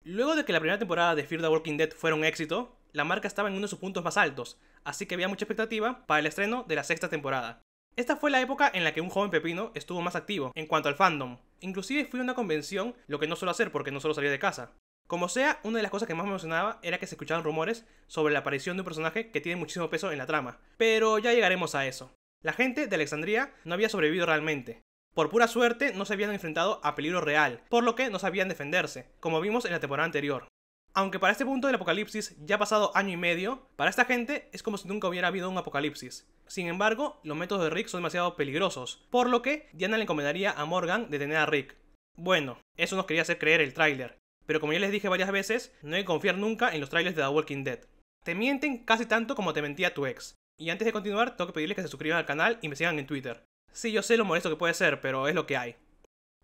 Luego de que la primera temporada de Fear the Walking Dead fuera un éxito, la marca estaba en uno de sus puntos más altos, así que había mucha expectativa para el estreno de la sexta temporada. Esta fue la época en la que un joven pepino estuvo más activo en cuanto al fandom. Inclusive fui a una convención, lo que no suelo hacer porque no suelo salir de casa. Como sea, una de las cosas que más me emocionaba era que se escuchaban rumores sobre la aparición de un personaje que tiene muchísimo peso en la trama. Pero ya llegaremos a eso. La gente de Alexandria no había sobrevivido realmente. Por pura suerte no se habían enfrentado a peligro real, por lo que no sabían defenderse, como vimos en la temporada anterior. Aunque para este punto del apocalipsis ya ha pasado año y medio, para esta gente es como si nunca hubiera habido un apocalipsis. Sin embargo, los métodos de Rick son demasiado peligrosos, por lo que Diana le encomendaría a Morgan detener a Rick. Bueno, eso nos quería hacer creer el tráiler, pero como ya les dije varias veces, no hay que confiar nunca en los trailers de The Walking Dead. Te mienten casi tanto como te mentía tu ex. Y antes de continuar, tengo que pedirles que se suscriban al canal y me sigan en Twitter. Sí, yo sé lo molesto que puede ser, pero es lo que hay.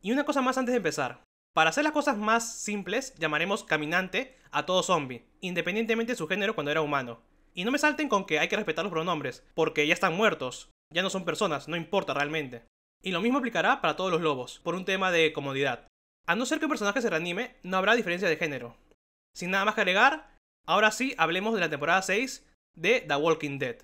Y una cosa más antes de empezar. Para hacer las cosas más simples, llamaremos caminante a todo zombie, independientemente de su género cuando era humano. Y no me salten con que hay que respetar los pronombres, porque ya están muertos, ya no son personas, no importa realmente. Y lo mismo aplicará para todos los lobos, por un tema de comodidad. A no ser que un personaje se reanime, no habrá diferencia de género. Sin nada más que agregar, ahora sí hablemos de la temporada 6 de The Walking Dead.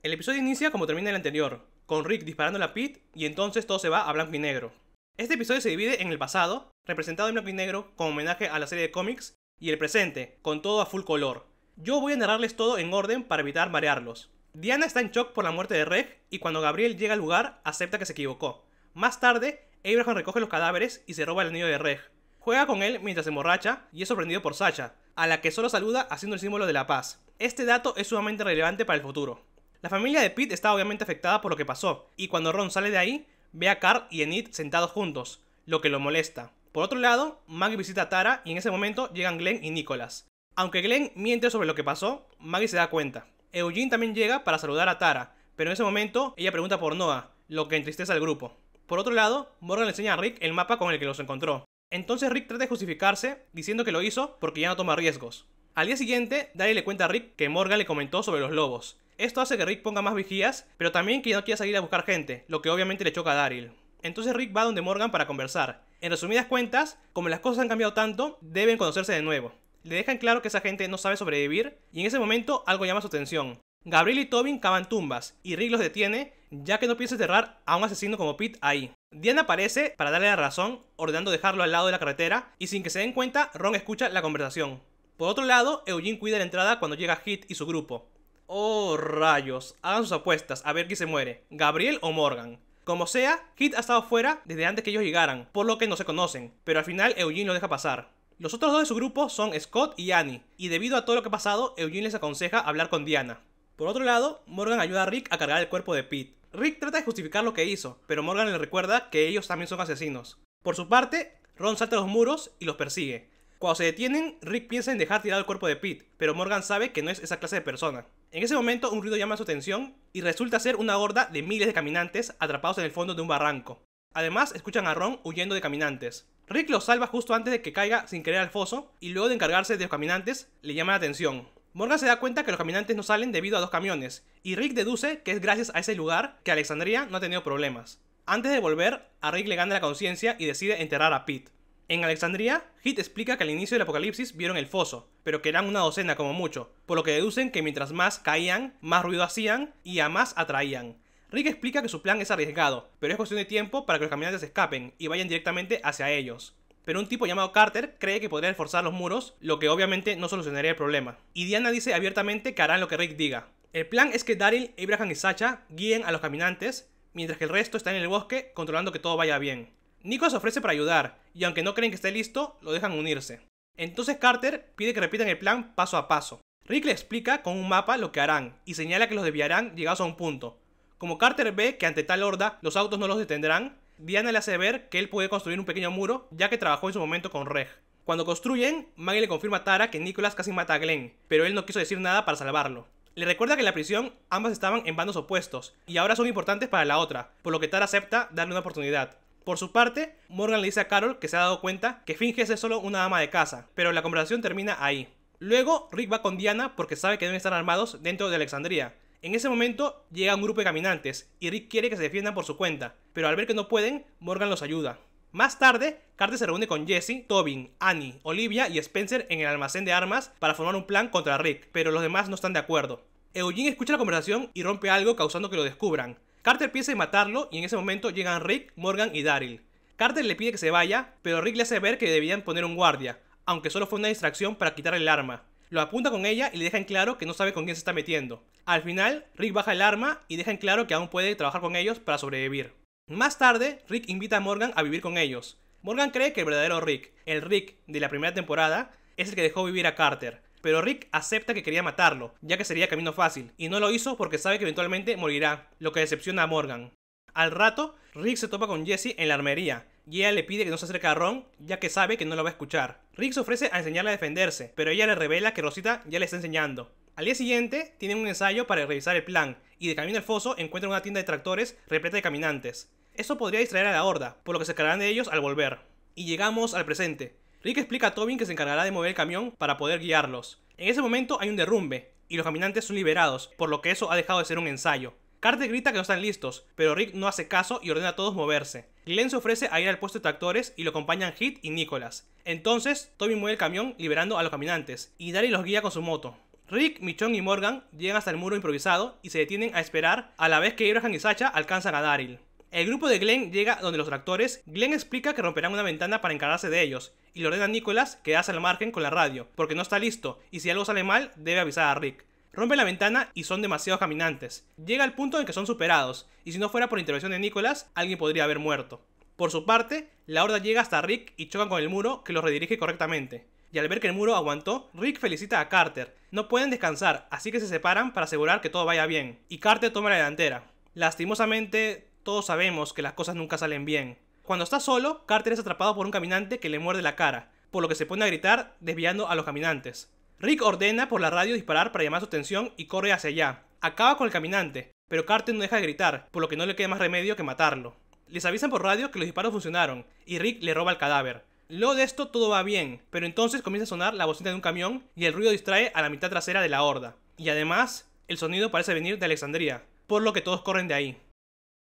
El episodio inicia como termina el anterior, con Rick disparándole a Pete y entonces todo se va a blanco y negro. Este episodio se divide en el pasado, representado en blanco y negro como homenaje a la serie de cómics, y el presente, con todo a full color. Yo voy a narrarles todo en orden para evitar marearlos. Diana está en shock por la muerte de Reg y cuando Gabriel llega al lugar acepta que se equivocó. Más tarde, Abraham recoge los cadáveres y se roba el anillo de Reg. Juega con él mientras se emborracha y es sorprendido por Sasha, a la que solo saluda haciendo el símbolo de la paz. Este dato es sumamente relevante para el futuro. La familia de Pete está obviamente afectada por lo que pasó, y cuando Ron sale de ahí, ve a Carl y Enid sentados juntos, lo que lo molesta. Por otro lado, Maggie visita a Tara y en ese momento llegan Glenn y Nicholas. Aunque Glenn miente sobre lo que pasó, Maggie se da cuenta. Eugene también llega para saludar a Tara, pero en ese momento ella pregunta por Noah, lo que entristece al grupo. Por otro lado, Morgan le enseña a Rick el mapa con el que los encontró. Entonces Rick trata de justificarse diciendo que lo hizo porque ya no toma riesgos. Al día siguiente, Daryl le cuenta a Rick que Morgan le comentó sobre los lobos. Esto hace que Rick ponga más vigías, pero también que no quiera salir a buscar gente, lo que obviamente le choca a Daryl. Entonces Rick va donde Morgan para conversar. En resumidas cuentas, como las cosas han cambiado tanto, deben conocerse de nuevo. Le dejan claro que esa gente no sabe sobrevivir, y en ese momento algo llama su atención. Gabriel y Tobin cavan tumbas, y Rick los detiene, ya que no piensa enterrar a un asesino como Pete ahí. Diana aparece para darle la razón, ordenando dejarlo al lado de la carretera, y sin que se den cuenta, Ron escucha la conversación. Por otro lado, Eugene cuida la entrada cuando llega Hit y su grupo. Oh rayos, hagan sus apuestas a ver quién se muere, Gabriel o Morgan. Como sea, Hit ha estado fuera desde antes que ellos llegaran, por lo que no se conocen, pero al final Eugene lo deja pasar. Los otros dos de su grupo son Scott y Annie, y debido a todo lo que ha pasado, Eugene les aconseja hablar con Diana. Por otro lado, Morgan ayuda a Rick a cargar el cuerpo de Pete. Rick trata de justificar lo que hizo, pero Morgan le recuerda que ellos también son asesinos. Por su parte, Ron salta los muros y los persigue. Cuando se detienen, Rick piensa en dejar tirado el cuerpo de Pete, pero Morgan sabe que no es esa clase de persona. En ese momento, un ruido llama su atención y resulta ser una horda de miles de caminantes atrapados en el fondo de un barranco. Además, escuchan a Ron huyendo de caminantes. Rick los salva justo antes de que caiga sin querer al foso y luego de encargarse de los caminantes, le llama la atención. Morgan se da cuenta que los caminantes no salen debido a dos camiones, y Rick deduce que es gracias a ese lugar que Alexandria no ha tenido problemas. Antes de volver, a Rick le gana la conciencia y decide enterrar a Pete. En Alexandria, Hit explica que al inicio del apocalipsis vieron el foso, pero que eran una docena como mucho, por lo que deducen que mientras más caían, más ruido hacían y a más atraían. Rick explica que su plan es arriesgado, pero es cuestión de tiempo para que los caminantes escapen y vayan directamente hacia ellos. Pero un tipo llamado Carter cree que podrían forzar los muros, lo que obviamente no solucionaría el problema. Y Diana dice abiertamente que harán lo que Rick diga. El plan es que Daryl, Abraham y Sasha guíen a los caminantes, mientras que el resto está en el bosque controlando que todo vaya bien. Nico se ofrece para ayudar, y aunque no creen que esté listo, lo dejan unirse. Entonces Carter pide que repitan el plan paso a paso. Rick le explica con un mapa lo que harán, y señala que los desviarán llegados a un punto. Como Carter ve que ante tal horda los autos no los detendrán, Diana le hace ver que él puede construir un pequeño muro, ya que trabajó en su momento con Reg. Cuando construyen, Maggie le confirma a Tara que Nicholas casi mata a Glenn, pero él no quiso decir nada para salvarlo. Le recuerda que en la prisión ambas estaban en bandos opuestos, y ahora son importantes para la otra, por lo que Tara acepta darle una oportunidad. Por su parte, Morgan le dice a Carol que se ha dado cuenta que finge ser solo una ama de casa, pero la conversación termina ahí. Luego, Rick va con Diana porque sabe que deben estar armados dentro de Alexandria, En ese momento llega un grupo de caminantes y Rick quiere que se defiendan por su cuenta, pero al ver que no pueden, Morgan los ayuda. Más tarde, Carter se reúne con Jesse, Tobin, Annie, Olivia y Spencer en el almacén de armas para formar un plan contra Rick, pero los demás no están de acuerdo. Eugene escucha la conversación y rompe algo causando que lo descubran. Carter piensa en matarlo y en ese momento llegan Rick, Morgan y Daryl. Carter le pide que se vaya, pero Rick le hace ver que debían poner un guardia, aunque solo fue una distracción para quitarle el arma. Lo apunta con ella y le deja en claro que no sabe con quién se está metiendo. Al final, Rick baja el arma y deja en claro que aún puede trabajar con ellos para sobrevivir. Más tarde, Rick invita a Morgan a vivir con ellos. Morgan cree que el verdadero Rick, el Rick de la primera temporada, es el que dejó vivir a Carter. Pero Rick acepta que quería matarlo, ya que sería camino fácil, y no lo hizo porque sabe que eventualmente morirá, lo que decepciona a Morgan. Al rato, Rick se topa con Jesse en la armería, y ella le pide que no se acerque a Ron, ya que sabe que no lo va a escuchar. Rick se ofrece a enseñarle a defenderse, pero ella le revela que Rosita ya le está enseñando. Al día siguiente, tienen un ensayo para revisar el plan, y de camino al foso encuentran una tienda de tractores repleta de caminantes. Eso podría distraer a la horda, por lo que se encargarán de ellos al volver. Y llegamos al presente. Rick explica a Tobin que se encargará de mover el camión para poder guiarlos. En ese momento hay un derrumbe, y los caminantes son liberados, por lo que eso ha dejado de ser un ensayo. Carter grita que no están listos, pero Rick no hace caso y ordena a todos moverse. Glenn se ofrece a ir al puesto de tractores y lo acompañan Heath y Nicholas. Entonces, Tobin mueve el camión liberando a los caminantes, y Daryl los guía con su moto. Rick, Michonne y Morgan llegan hasta el muro improvisado y se detienen a esperar, a la vez que Abraham y Sacha alcanzan a Daryl. El grupo de Glenn llega donde los tractores. Glenn explica que romperán una ventana para encargarse de ellos, y le ordena a Nicholas quedarse al margen con la radio, porque no está listo, y si algo sale mal, debe avisar a Rick. Rompen la ventana y son demasiados caminantes. Llega el punto en que son superados, y si no fuera por intervención de Nicholas, alguien podría haber muerto. Por su parte, la horda llega hasta Rick y chocan con el muro que los redirige correctamente. Y al ver que el muro aguantó, Rick felicita a Carter. No pueden descansar, así que se separan para asegurar que todo vaya bien, y Carter toma la delantera. Lastimosamente, todos sabemos que las cosas nunca salen bien. Cuando está solo, Carter es atrapado por un caminante que le muerde la cara, por lo que se pone a gritar desviando a los caminantes. Rick ordena por la radio disparar para llamar su atención y corre hacia allá. Acaba con el caminante, pero Carter no deja de gritar, por lo que no le queda más remedio que matarlo. Les avisan por radio que los disparos funcionaron, y Rick le roba el cadáver. Luego de esto todo va bien, pero entonces comienza a sonar la bocina de un camión y el ruido distrae a la mitad trasera de la horda. Y además, el sonido parece venir de Alexandria, por lo que todos corren de ahí.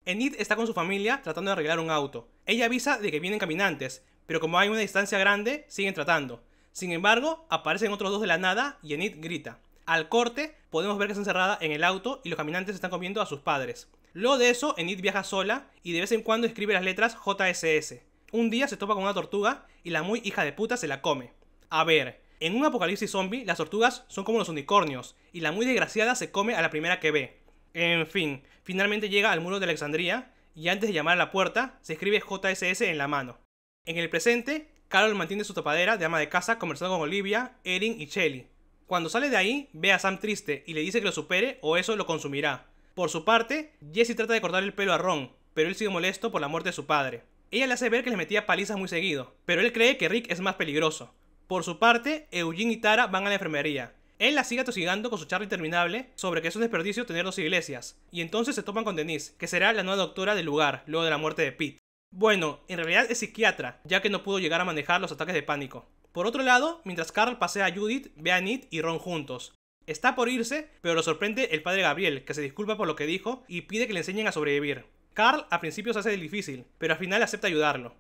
Enid está con su familia tratando de arreglar un auto. Ella avisa de que vienen caminantes, pero como hay una distancia grande, siguen tratando. Sin embargo, aparecen otros dos de la nada y Enid grita. Al corte, podemos ver que está encerrada en el auto y los caminantes están comiendo a sus padres. Luego de eso, Enid viaja sola y de vez en cuando escribe las letras JSS. Un día se topa con una tortuga y la muy hija de puta se la come. A ver, en un apocalipsis zombie, las tortugas son como los unicornios y la muy desgraciada se come a la primera que ve. En fin, finalmente llega al muro de Alexandria y antes de llamar a la puerta, se escribe JSS en la mano. En el presente, Carol mantiene su tapadera de ama de casa conversando con Olivia, Erin y Shelly. Cuando sale de ahí, ve a Sam triste y le dice que lo supere o eso lo consumirá. Por su parte, Jesse trata de cortar el pelo a Ron, pero él sigue molesto por la muerte de su padre. Ella le hace ver que les metía palizas muy seguido, pero él cree que Rick es más peligroso. Por su parte, Eugene y Tara van a la enfermería. Él la sigue atosigando con su charla interminable sobre que es un desperdicio tener dos iglesias, y entonces se topan con Denise, que será la nueva doctora del lugar, luego de la muerte de Pete. Bueno, en realidad es psiquiatra, ya que no pudo llegar a manejar los ataques de pánico. Por otro lado, mientras Carl pasea a Judith, ve a Ned y Ron juntos. Está por irse, pero lo sorprende el padre Gabriel, que se disculpa por lo que dijo y pide que le enseñen a sobrevivir. Carl a principio se hace el difícil, pero al final acepta ayudarlo.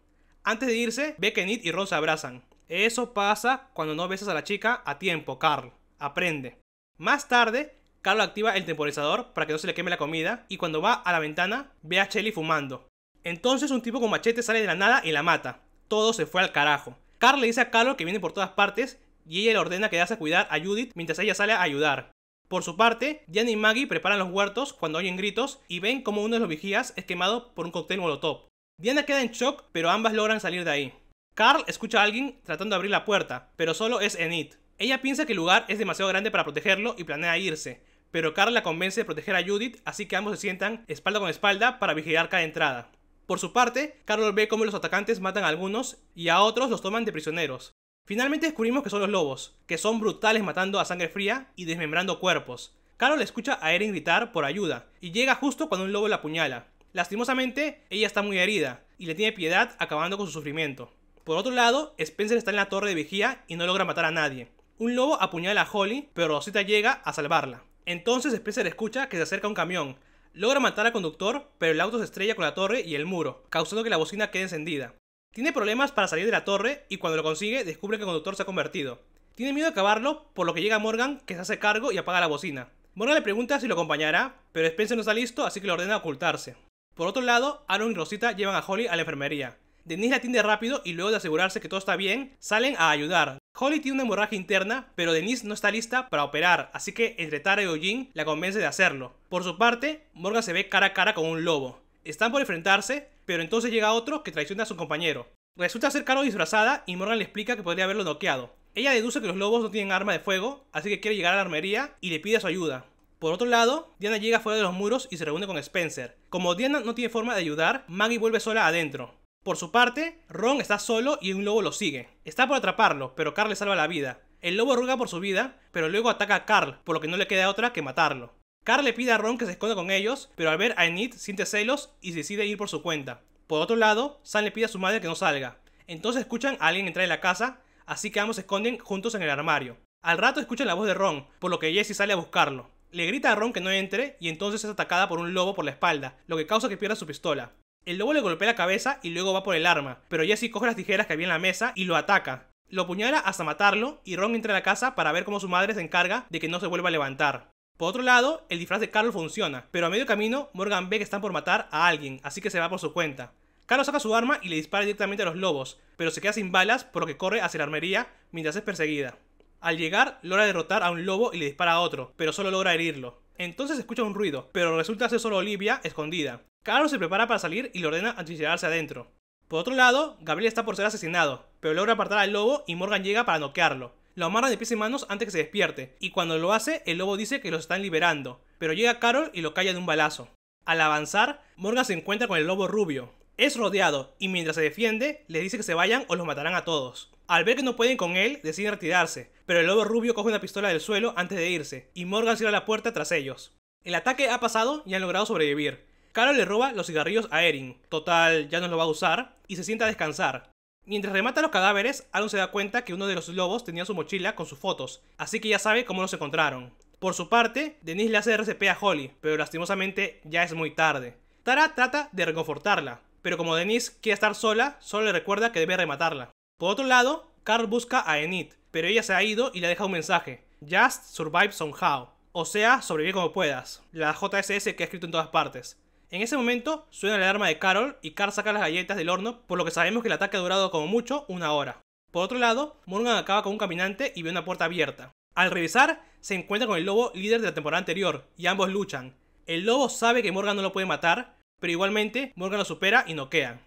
Antes de irse, ve que Ned y Ron se abrazan. Eso pasa cuando no besas a la chica a tiempo, Carl. Aprende. Más tarde, Carl activa el temporizador para que no se le queme la comida y cuando va a la ventana, ve a Shelly fumando. Entonces un tipo con machete sale de la nada y la mata. Todo se fue al carajo. Carl le dice a Carol que viene por todas partes y ella le ordena quedarse a cuidar a Judith mientras ella sale a ayudar. Por su parte, Diana y Maggie preparan los huertos cuando oyen gritos y ven como uno de los vigías es quemado por un cóctel molotov. Diana queda en shock, pero ambas logran salir de ahí. Carl escucha a alguien tratando de abrir la puerta, pero solo es Enid. Ella piensa que el lugar es demasiado grande para protegerlo y planea irse, pero Carl la convence de proteger a Judith, así que ambos se sientan espalda con espalda para vigilar cada entrada. Por su parte, Carol ve cómo los atacantes matan a algunos y a otros los toman de prisioneros. Finalmente descubrimos que son los lobos, que son brutales matando a sangre fría y desmembrando cuerpos. Carol escucha a Erin gritar por ayuda y llega justo cuando un lobo la apuñala. Lastimosamente, ella está muy herida y le tiene piedad acabando con su sufrimiento. Por otro lado, Spencer está en la torre de vigía y no logra matar a nadie. Un lobo apuñala a Holly, pero Rosita llega a salvarla. Entonces Spencer escucha que se acerca un camión. Logra matar al conductor, pero el auto se estrella con la torre y el muro, causando que la bocina quede encendida. Tiene problemas para salir de la torre y cuando lo consigue descubre que el conductor se ha convertido. Tiene miedo de acabarlo, por lo que llega Morgan, que se hace cargo y apaga la bocina. Morgan le pregunta si lo acompañará, pero Spencer no está listo, así que le ordena ocultarse. Por otro lado, Aaron y Rosita llevan a Holly a la enfermería. Denise la atiende rápido y luego de asegurarse que todo está bien, salen a ayudar. Holly tiene una hemorragia interna, pero Denise no está lista para operar, así que entre Tara y Eugene la convence de hacerlo. Por su parte, Morgan se ve cara a cara con un lobo. Están por enfrentarse, pero entonces llega otro que traiciona a su compañero. Resulta ser Carol disfrazada y Morgan le explica que podría haberlo noqueado. Ella deduce que los lobos no tienen arma de fuego, así que quiere llegar a la armería y le pide su ayuda. Por otro lado, Diana llega fuera de los muros y se reúne con Spencer. Como Diana no tiene forma de ayudar, Maggie vuelve sola adentro. Por su parte, Ron está solo y un lobo lo sigue. Está por atraparlo, pero Carl le salva la vida. El lobo ruega por su vida, pero luego ataca a Carl, por lo que no le queda otra que matarlo. Carl le pide a Ron que se esconda con ellos, pero al ver a Enid siente celos y decide ir por su cuenta. Por otro lado, Sam le pide a su madre que no salga. Entonces escuchan a alguien entrar en la casa, así que ambos se esconden juntos en el armario. Al rato escuchan la voz de Ron, por lo que Jessie sale a buscarlo. Le grita a Ron que no entre y entonces es atacada por un lobo por la espalda, lo que causa que pierda su pistola. El lobo le golpea la cabeza y luego va por el arma, pero Jessie coge las tijeras que había en la mesa y lo ataca. Lo apuñala hasta matarlo y Ron entra a la casa para ver cómo su madre se encarga de que no se vuelva a levantar. Por otro lado, el disfraz de Carol funciona, pero a medio camino Morgan ve que están por matar a alguien, así que se va por su cuenta. Carol saca su arma y le dispara directamente a los lobos, pero se queda sin balas por lo que corre hacia la armería mientras es perseguida. Al llegar, logra derrotar a un lobo y le dispara a otro, pero solo logra herirlo. Entonces escucha un ruido, pero resulta ser solo Olivia escondida. Carol se prepara para salir y le ordena atrincherarse adentro. Por otro lado, Gabriel está por ser asesinado, pero logra apartar al lobo y Morgan llega para noquearlo. Lo amarra de pies y manos antes que se despierte, y cuando lo hace, el lobo dice que los están liberando, pero llega Carol y lo calla de un balazo. Al avanzar, Morgan se encuentra con el lobo rubio. Es rodeado, y mientras se defiende, les dice que se vayan o los matarán a todos. Al ver que no pueden con él, deciden retirarse, pero el lobo rubio coge una pistola del suelo antes de irse, y Morgan cierra la puerta tras ellos. El ataque ha pasado y han logrado sobrevivir. Carol le roba los cigarrillos a Erin, total, ya no los va a usar, y se sienta a descansar. Mientras remata los cadáveres, Aaron se da cuenta que uno de los lobos tenía su mochila con sus fotos, así que ya sabe cómo los encontraron. Por su parte, Denise le hace RCP a Holly, pero lastimosamente ya es muy tarde. Tara trata de reconfortarla, pero como Denise quiere estar sola, solo le recuerda que debe rematarla. Por otro lado, Carl busca a Enid, pero ella se ha ido y le deja un mensaje: Just survive somehow, o sea, sobrevive como puedas, la JSS que ha escrito en todas partes. En ese momento suena la alarma de Carol y Carl saca las galletas del horno, por lo que sabemos que el ataque ha durado como mucho una hora. Por otro lado, Morgan acaba con un caminante y ve una puerta abierta. Al revisar, se encuentra con el lobo líder de la temporada anterior y ambos luchan. El lobo sabe que Morgan no lo puede matar, pero igualmente Morgan lo supera y noquea.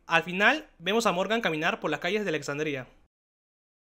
Al final, vemos a Morgan caminar por las calles de Alexandria.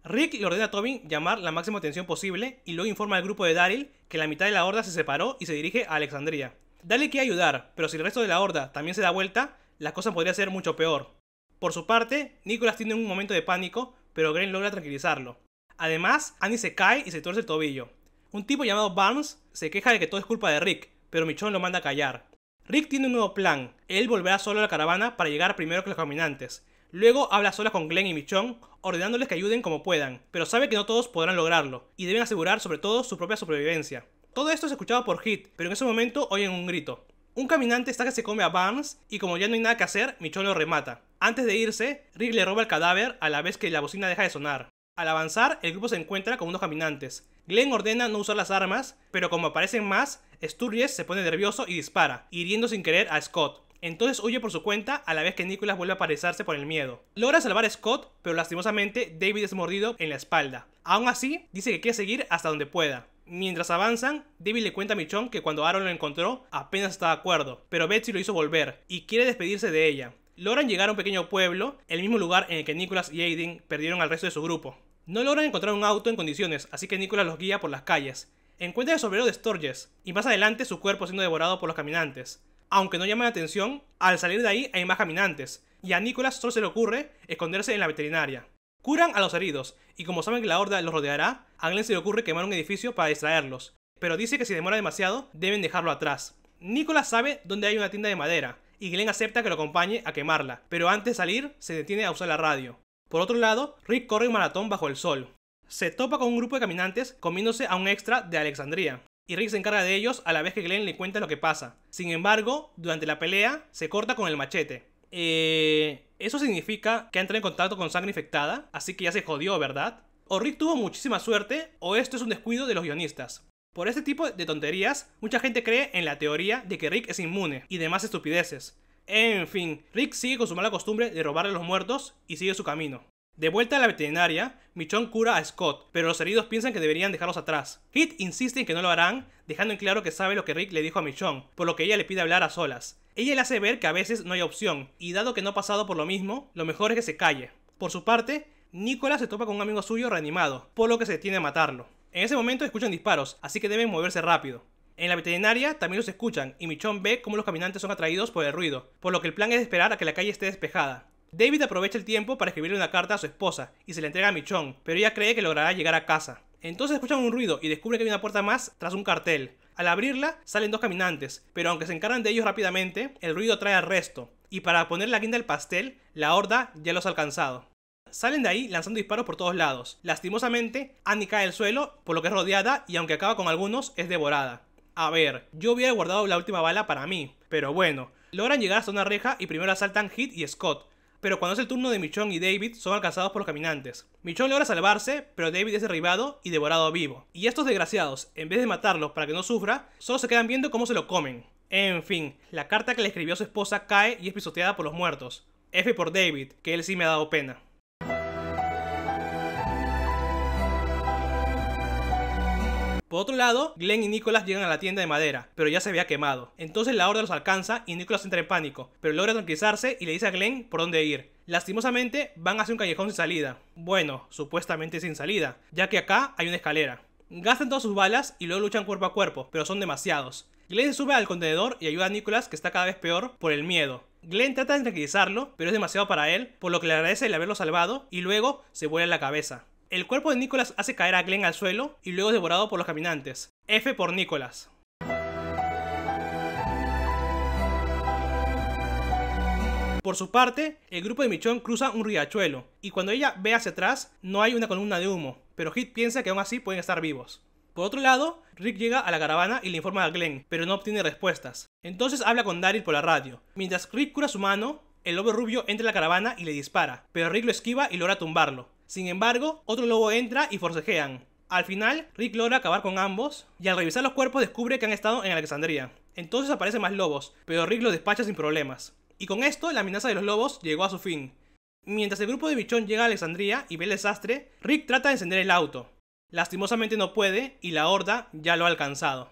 Rick le ordena a Tobin llamar la máxima atención posible y luego informa al grupo de Daryl que la mitad de la horda se separó y se dirige a Alexandria. Daryl quiere ayudar, pero si el resto de la horda también se da vuelta, la cosa podría ser mucho peor. Por su parte, Nicholas tiene un momento de pánico, pero Glenn logra tranquilizarlo. Además, Annie se cae y se tuerce el tobillo. Un tipo llamado Barnes se queja de que todo es culpa de Rick, pero Michonne lo manda a callar. Rick tiene un nuevo plan. Él volverá solo a la caravana para llegar primero que los caminantes. Luego habla solas con Glenn y Michonne, ordenándoles que ayuden como puedan, pero sabe que no todos podrán lograrlo, y deben asegurar sobre todo su propia supervivencia. Todo esto es escuchado por Hit, pero en ese momento oyen un grito. Un caminante está que se come a Barnes, y como ya no hay nada que hacer, Michonne lo remata. Antes de irse, Rick le roba el cadáver a la vez que la bocina deja de sonar. Al avanzar, el grupo se encuentra con unos caminantes. Glenn ordena no usar las armas, pero como aparecen más, Sturges se pone nervioso y dispara, hiriendo sin querer a Scott. Entonces huye por su cuenta a la vez que Nicholas vuelve a aparecerse por el miedo. Logra salvar a Scott, pero lastimosamente David es mordido en la espalda. Aún así, dice que quiere seguir hasta donde pueda. Mientras avanzan, David le cuenta a Michonne que cuando Aaron lo encontró, apenas estaba de acuerdo, pero Betsy lo hizo volver, y quiere despedirse de ella. Logran llegar a un pequeño pueblo, el mismo lugar en el que Nicholas y Aiden perdieron al resto de su grupo. No logran encontrar un auto en condiciones, así que Nicholas los guía por las calles. Encuentra el sombrero de Sturges, y más adelante su cuerpo siendo devorado por los caminantes. Aunque no llaman la atención, al salir de ahí hay más caminantes, y a Nicholas solo se le ocurre esconderse en la veterinaria. Curan a los heridos, y como saben que la horda los rodeará, a Glenn se le ocurre quemar un edificio para distraerlos, pero dice que si demora demasiado, deben dejarlo atrás. Nicholas sabe dónde hay una tienda de madera, y Glenn acepta que lo acompañe a quemarla, pero antes de salir, se detiene a usar la radio. Por otro lado, Rick corre un maratón bajo el sol. Se topa con un grupo de caminantes comiéndose a un extra de Alexandria. y Rick se encarga de ellos a la vez que Glenn le cuenta lo que pasa. Sin embargo, durante la pelea se corta con el machete. Eso significa que ha entrado en contacto con sangre infectada, así que ya se jodió, ¿verdad? O Rick tuvo muchísima suerte, o esto es un descuido de los guionistas. Por este tipo de tonterías, mucha gente cree en la teoría de que Rick es inmune y demás estupideces. En fin, Rick sigue con su mala costumbre de robarle a los muertos y sigue su camino. De vuelta a la veterinaria, Michonne cura a Scott, pero los heridos piensan que deberían dejarlos atrás. Hit insiste en que no lo harán, dejando en claro que sabe lo que Rick le dijo a Michonne, por lo que ella le pide hablar a solas. Ella le hace ver que a veces no hay opción, y dado que no ha pasado por lo mismo, lo mejor es que se calle. Por su parte, Nicholas se topa con un amigo suyo reanimado, por lo que se detiene a matarlo. En ese momento escuchan disparos, así que deben moverse rápido. En la veterinaria también los escuchan, y Michonne ve cómo los caminantes son atraídos por el ruido, por lo que el plan es esperar a que la calle esté despejada. David aprovecha el tiempo para escribirle una carta a su esposa, y se la entrega a Michonne, pero ella cree que logrará llegar a casa. Entonces escuchan un ruido y descubre que hay una puerta más tras un cartel. Al abrirla, salen dos caminantes, pero aunque se encargan de ellos rápidamente, el ruido atrae al resto, y para poner la guinda del pastel, la horda ya los ha alcanzado. Salen de ahí lanzando disparos por todos lados. Lastimosamente, Annie cae al suelo, por lo que es rodeada, y aunque acaba con algunos, es devorada. A ver, yo hubiera guardado la última bala para mí, pero bueno. Logran llegar hasta una reja y primero asaltan Hit y Scott, pero cuando es el turno de Michonne y David, son alcanzados por los caminantes. Michonne logra salvarse, pero David es derribado y devorado vivo. Y estos desgraciados, en vez de matarlos para que no sufra, solo se quedan viendo cómo se lo comen. En fin, la carta que le escribió a su esposa cae y es pisoteada por los muertos. F por David, que él sí me ha dado pena. Por otro lado, Glenn y Nicholas llegan a la tienda de madera, pero ya se había quemado. Entonces la horda los alcanza y Nicholas entra en pánico, pero logra tranquilizarse y le dice a Glenn por dónde ir. Lastimosamente, van hacia un callejón sin salida. Bueno, supuestamente sin salida, ya que acá hay una escalera. Gastan todas sus balas y luego luchan cuerpo a cuerpo, pero son demasiados. Glenn se sube al contenedor y ayuda a Nicholas, que está cada vez peor por el miedo. Glenn trata de tranquilizarlo, pero es demasiado para él, por lo que le agradece el haberlo salvado y luego se vuela la cabeza. El cuerpo de Nicholas hace caer a Glenn al suelo y luego es devorado por los caminantes. F por Nicholas. Por su parte, el grupo de Michonne cruza un riachuelo, y cuando ella ve hacia atrás, no hay una columna de humo, pero Hit piensa que aún así pueden estar vivos. Por otro lado, Rick llega a la caravana y le informa a Glenn, pero no obtiene respuestas. Entonces habla con Daryl por la radio. Mientras Rick cura su mano, el lobo rubio entra en la caravana y le dispara, pero Rick lo esquiva y logra tumbarlo. Sin embargo, otro lobo entra y forcejean. Al final, Rick logra acabar con ambos, y al revisar los cuerpos descubre que han estado en Alexandria. Entonces aparecen más lobos, pero Rick los despacha sin problemas. Y con esto, la amenaza de los lobos llegó a su fin. Mientras el grupo de Michonne llega a Alexandria y ve el desastre, Rick trata de encender el auto. Lastimosamente no puede, y la horda ya lo ha alcanzado.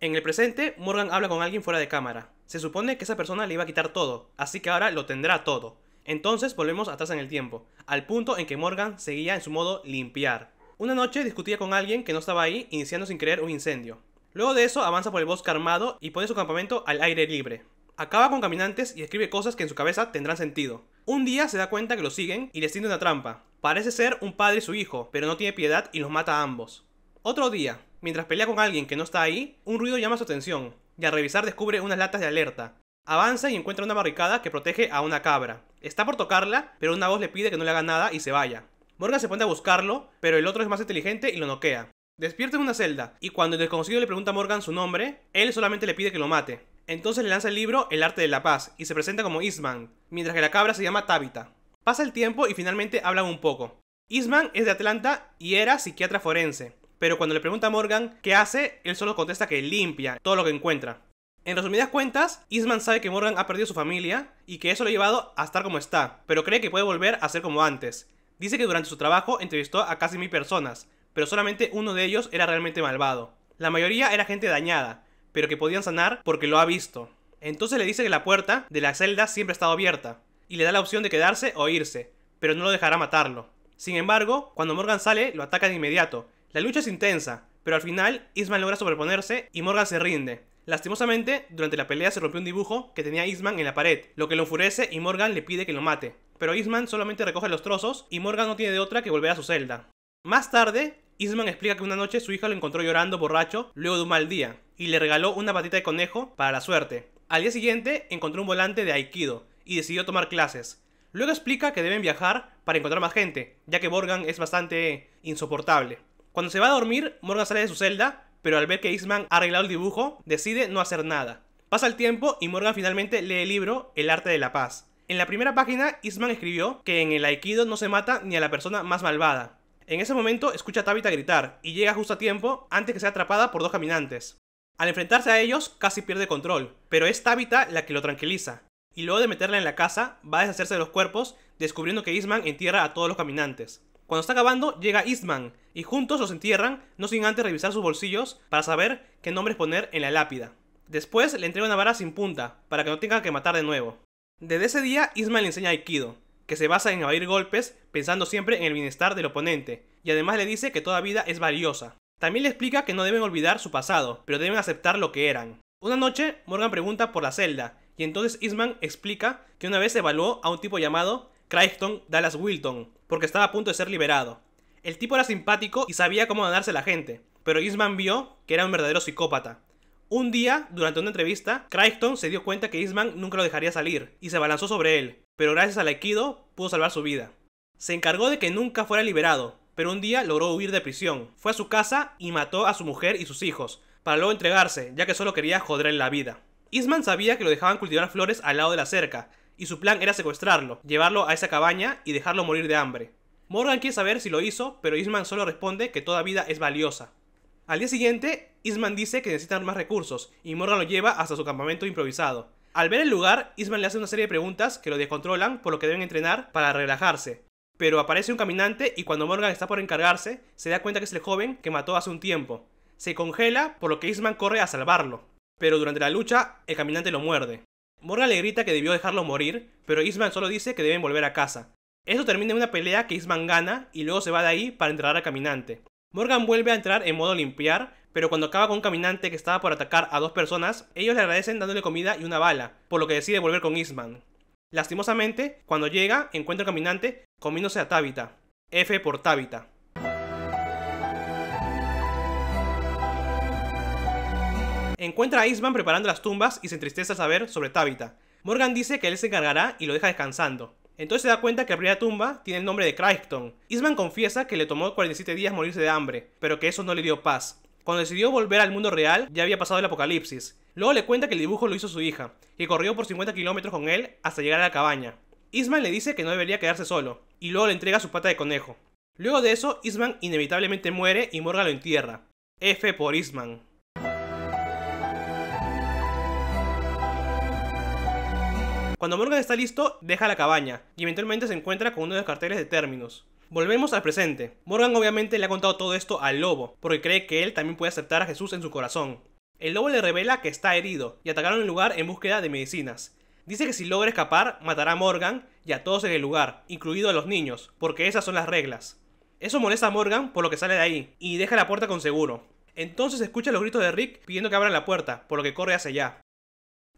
En el presente, Morgan habla con alguien fuera de cámara. Se supone que esa persona le iba a quitar todo, así que ahora lo tendrá todo. Entonces volvemos atrás en el tiempo, al punto en que Morgan seguía en su modo limpiar. Una noche discutía con alguien que no estaba ahí, iniciando sin querer un incendio. Luego de eso avanza por el bosque armado y pone su campamento al aire libre. Acaba con caminantes y escribe cosas que en su cabeza tendrán sentido. Un día se da cuenta que lo siguen y les tiende una trampa. Parece ser un padre y su hijo, pero no tiene piedad y los mata a ambos. Otro día, mientras pelea con alguien que no está ahí, un ruido llama su atención, y al revisar descubre unas latas de alerta. Avanza y encuentra una barricada que protege a una cabra. Está por tocarla, pero una voz le pide que no le haga nada y se vaya. Morgan se pone a buscarlo, pero el otro es más inteligente y lo noquea. Despierta en una celda, y cuando el desconocido le pregunta a Morgan su nombre, él solamente le pide que lo mate. Entonces le lanza el libro El arte de la paz, y se presenta como Eastman, mientras que la cabra se llama Tabitha. Pasa el tiempo y finalmente hablan un poco. Eastman es de Atlanta y era psiquiatra forense, pero cuando le pregunta a Morgan qué hace, él solo contesta que limpia todo lo que encuentra. En resumidas cuentas, Eastman sabe que Morgan ha perdido su familia y que eso lo ha llevado a estar como está, pero cree que puede volver a ser como antes. Dice que durante su trabajo entrevistó a casi 1000 personas, pero solamente uno de ellos era realmente malvado. La mayoría era gente dañada, pero que podían sanar porque lo ha visto. Entonces le dice que la puerta de la celda siempre ha estado abierta, y le da la opción de quedarse o irse, pero no lo dejará matarlo. Sin embargo, cuando Morgan sale, lo ataca de inmediato. La lucha es intensa, pero al final Eastman logra sobreponerse y Morgan se rinde. Lastimosamente, durante la pelea se rompió un dibujo que tenía Eastman en la pared, lo que lo enfurece y Morgan le pide que lo mate. Pero Eastman solamente recoge los trozos y Morgan no tiene de otra que volver a su celda. Más tarde, Eastman explica que una noche su hija lo encontró llorando borracho luego de un mal día, y le regaló una patita de conejo para la suerte. Al día siguiente encontró un volante de Aikido y decidió tomar clases. Luego explica que deben viajar para encontrar más gente, ya que Morgan es bastante insoportable. Cuando se va a dormir, Morgan sale de su celda, pero al ver que Eastman ha arreglado el dibujo, decide no hacer nada. Pasa el tiempo y Morgan finalmente lee el libro El arte de la paz. En la primera página, Eastman escribió que en el Aikido no se mata ni a la persona más malvada. En ese momento escucha a Tabitha gritar y llega justo a tiempo antes que sea atrapada por dos caminantes. Al enfrentarse a ellos, casi pierde control, pero es Tabitha la que lo tranquiliza. Y luego de meterla en la casa, va a deshacerse de los cuerpos, descubriendo que Eastman entierra a todos los caminantes. Cuando está acabando, llega Eastman, y juntos los entierran, no sin antes revisar sus bolsillos para saber qué nombres poner en la lápida. Después le entrega una vara sin punta, para que no tenga que matar de nuevo. Desde ese día, Eastman le enseña Aikido, que se basa en evadir golpes, pensando siempre en el bienestar del oponente, y además le dice que toda vida es valiosa. También le explica que no deben olvidar su pasado, pero deben aceptar lo que eran. Una noche, Morgan pregunta por la celda, y entonces Eastman explica que una vez evaluó a un tipo llamado Crichton Dallas Wilton, porque estaba a punto de ser liberado. El tipo era simpático y sabía cómo ganarse a la gente, pero Eastman vio que era un verdadero psicópata. Un día, durante una entrevista, Crichton se dio cuenta que Eastman nunca lo dejaría salir, y se abalanzó sobre él, pero gracias al Aikido pudo salvar su vida. Se encargó de que nunca fuera liberado, pero un día logró huir de prisión. Fue a su casa y mató a su mujer y sus hijos, para luego entregarse, ya que solo quería joderle la vida. Eastman sabía que lo dejaban cultivar flores al lado de la cerca, y su plan era secuestrarlo, llevarlo a esa cabaña y dejarlo morir de hambre. Morgan quiere saber si lo hizo, pero Eastman solo responde que toda vida es valiosa. Al día siguiente, Eastman dice que necesitan más recursos, y Morgan lo lleva hasta su campamento improvisado. Al ver el lugar, Eastman le hace una serie de preguntas que lo descontrolan, por lo que deben entrenar para relajarse. Pero aparece un caminante y cuando Morgan está por encargarse, se da cuenta que es el joven que mató hace un tiempo. Se congela, por lo que Eastman corre a salvarlo. Pero durante la lucha, el caminante lo muerde. Morgan le grita que debió dejarlo morir, pero Eastman solo dice que deben volver a casa. Esto termina en una pelea que Eastman gana y luego se va de ahí para enterrar al caminante. Morgan vuelve a entrar en modo limpiar, pero cuando acaba con un caminante que estaba por atacar a dos personas, ellos le agradecen dándole comida y una bala, por lo que decide volver con Eastman. Lastimosamente, cuando llega, encuentra al caminante comiéndose a Tabitha. F por Tabitha. Encuentra a Eastman preparando las tumbas y se entristece al saber sobre Tabitha. Morgan dice que él se encargará y lo deja descansando. Entonces se da cuenta que la primera tumba tiene el nombre de Crichton. Eastman confiesa que le tomó 47 días morirse de hambre, pero que eso no le dio paz. Cuando decidió volver al mundo real, ya había pasado el apocalipsis. Luego le cuenta que el dibujo lo hizo su hija, que corrió por 50 kilómetros con él hasta llegar a la cabaña. Eastman le dice que no debería quedarse solo, y luego le entrega su pata de conejo. Luego de eso, Eastman inevitablemente muere y Morgan lo entierra. F por Eastman. Cuando Morgan está listo, deja la cabaña, y eventualmente se encuentra con uno de los carteles de Terminus. Volvemos al presente. Morgan obviamente le ha contado todo esto al lobo, porque cree que él también puede aceptar a Jesús en su corazón. El lobo le revela que está herido, y atacaron el lugar en búsqueda de medicinas. Dice que si logra escapar, matará a Morgan y a todos en el lugar, incluido a los niños, porque esas son las reglas. Eso molesta a Morgan, por lo que sale de ahí, y deja la puerta con seguro. Entonces escucha los gritos de Rick pidiendo que abran la puerta, por lo que corre hacia allá.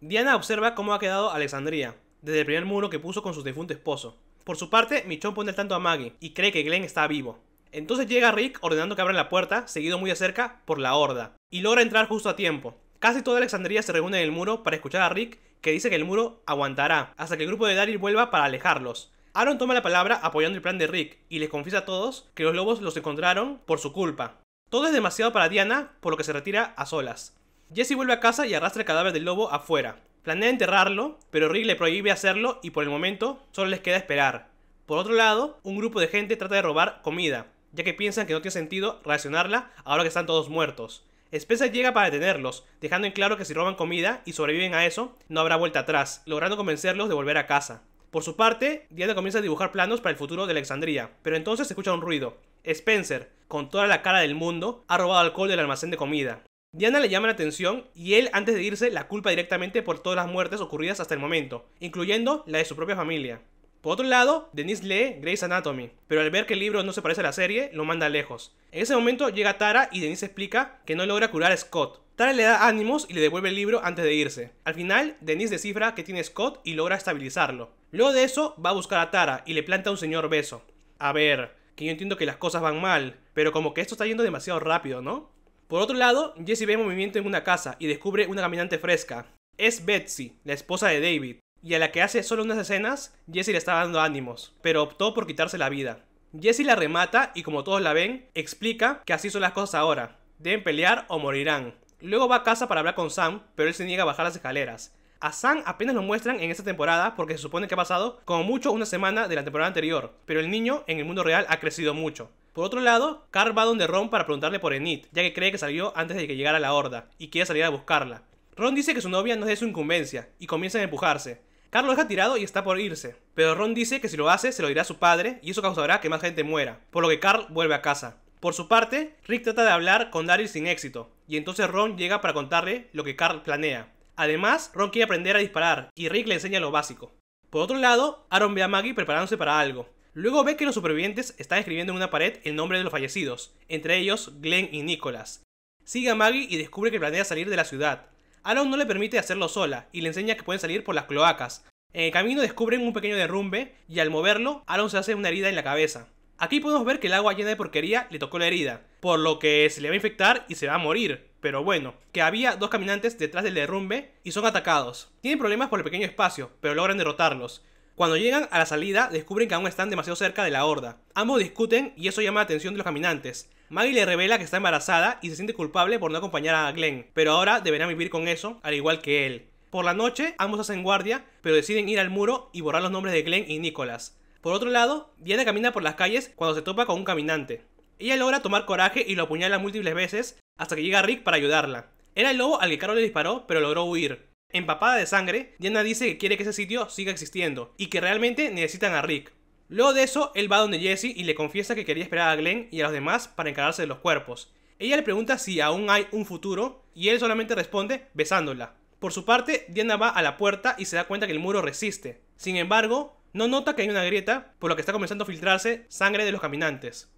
Diana observa cómo ha quedado Alexandria, desde el primer muro que puso con su difunto esposo. Por su parte, Michonne pone al tanto a Maggie, y cree que Glenn está vivo. Entonces llega Rick ordenando que abran la puerta, seguido muy de cerca por la horda, y logra entrar justo a tiempo. Casi toda Alexandria se reúne en el muro para escuchar a Rick, que dice que el muro aguantará, hasta que el grupo de Daryl vuelva para alejarlos. Aaron toma la palabra apoyando el plan de Rick, y les confiesa a todos que los lobos los encontraron por su culpa. Todo es demasiado para Diana, por lo que se retira a solas. Jesse vuelve a casa y arrastra el cadáver del lobo afuera. Planea enterrarlo, pero Rick le prohíbe hacerlo y por el momento solo les queda esperar. Por otro lado, un grupo de gente trata de robar comida, ya que piensan que no tiene sentido racionarla ahora que están todos muertos. Spencer llega para detenerlos, dejando en claro que si roban comida y sobreviven a eso, no habrá vuelta atrás, logrando convencerlos de volver a casa. Por su parte, Diana comienza a dibujar planos para el futuro de Alexandria, pero entonces se escucha un ruido. Spencer, con toda la cara del mundo, ha robado alcohol del almacén de comida. Diana le llama la atención y él, antes de irse, la culpa directamente por todas las muertes ocurridas hasta el momento, incluyendo la de su propia familia. Por otro lado, Denise lee Grey's Anatomy, pero al ver que el libro no se parece a la serie, lo manda lejos. En ese momento llega Tara y Denise explica que no logra curar a Scott. Tara le da ánimos y le devuelve el libro antes de irse. Al final, Denise descifra que tiene Scott y logra estabilizarlo. Luego de eso, va a buscar a Tara y le planta un señor beso. A ver, que yo entiendo que las cosas van mal, pero como que esto está yendo demasiado rápido, ¿no? Por otro lado, Jesse ve movimiento en una casa y descubre una caminante fresca. Es Betsy, la esposa de David, y a la que hace solo unas escenas, Jesse le está dando ánimos, pero optó por quitarse la vida. Jesse la remata y como todos la ven, explica que así son las cosas ahora. deben pelear o morirán. Luego va a casa para hablar con Sam, pero él se niega a bajar las escaleras. A Sam apenas lo muestran en esta temporada porque se supone que ha pasado como mucho una semana de la temporada anterior, pero el niño en el mundo real ha crecido mucho. Por otro lado, Carl va donde Ron para preguntarle por Enid, ya que cree que salió antes de que llegara la horda y quiere salir a buscarla. Ron dice que su novia no es de su incumbencia y comienzan a empujarse. Carl lo deja tirado y está por irse, pero Ron dice que si lo hace se lo dirá a su padre y eso causará que más gente muera, por lo que Carl vuelve a casa. Por su parte, Rick trata de hablar con Daryl sin éxito, y entonces Ron llega para contarle lo que Carl planea. Además, Ron quiere aprender a disparar, y Rick le enseña lo básico. Por otro lado, Aaron ve a Maggie preparándose para algo. Luego ve que los supervivientes están escribiendo en una pared el nombre de los fallecidos, entre ellos Glenn y Nicholas. Sigue a Maggie y descubre que planea salir de la ciudad. Aaron no le permite hacerlo sola, y le enseña que pueden salir por las cloacas. En el camino descubren un pequeño derrumbe, y al moverlo, Aaron se hace una herida en la cabeza. Aquí podemos ver que el agua llena de porquería le tocó la herida, por lo que se le va a infectar y se va a morir. Pero bueno, que había dos caminantes detrás del derrumbe y son atacados. Tienen problemas por el pequeño espacio, pero logran derrotarlos. Cuando llegan a la salida, descubren que aún están demasiado cerca de la horda. Ambos discuten y eso llama la atención de los caminantes. Maggie le revela que está embarazada y se siente culpable por no acompañar a Glenn, pero ahora deberán vivir con eso, al igual que él. Por la noche, ambos hacen guardia, pero deciden ir al muro y borrar los nombres de Glenn y Nicholas. Por otro lado, Diana camina por las calles cuando se topa con un caminante. Ella logra tomar coraje y lo apuñala múltiples veces hasta que llega Rick para ayudarla. Era el lobo al que Carol le disparó, pero logró huir. Empapada de sangre, Diana dice que quiere que ese sitio siga existiendo y que realmente necesitan a Rick. Luego de eso, él va donde Jesse y le confiesa que quería esperar a Glenn y a los demás para encargarse de los cuerpos. Ella le pregunta si aún hay un futuro y él solamente responde besándola. Por su parte, Diana va a la puerta y se da cuenta que el muro resiste. Sin embargo, no nota que hay una grieta, por lo que está comenzando a filtrarse sangre de los caminantes.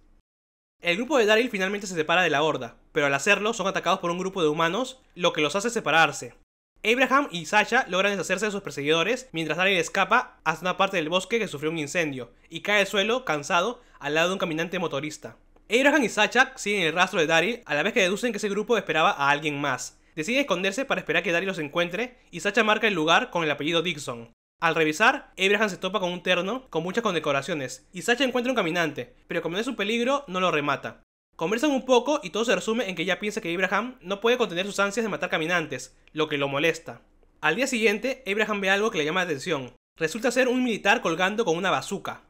El grupo de Daryl finalmente se separa de la horda, pero al hacerlo son atacados por un grupo de humanos, lo que los hace separarse. Abraham y Sasha logran deshacerse de sus perseguidores, mientras Daryl escapa hasta una parte del bosque que sufrió un incendio, y cae al suelo, cansado, al lado de un caminante motorista. Abraham y Sasha siguen el rastro de Daryl, a la vez que deducen que ese grupo esperaba a alguien más. Deciden esconderse para esperar que Daryl los encuentre, y Sasha marca el lugar con el apellido Dixon. Al revisar, Abraham se topa con un terno con muchas condecoraciones, y Sasha encuentra un caminante, pero como no es un peligro, no lo remata. Conversan un poco y todo se resume en que ella piensa que Abraham no puede contener sus ansias de matar caminantes, lo que lo molesta. Al día siguiente, Abraham ve algo que le llama la atención. Resulta ser un militar colgando con una bazooka.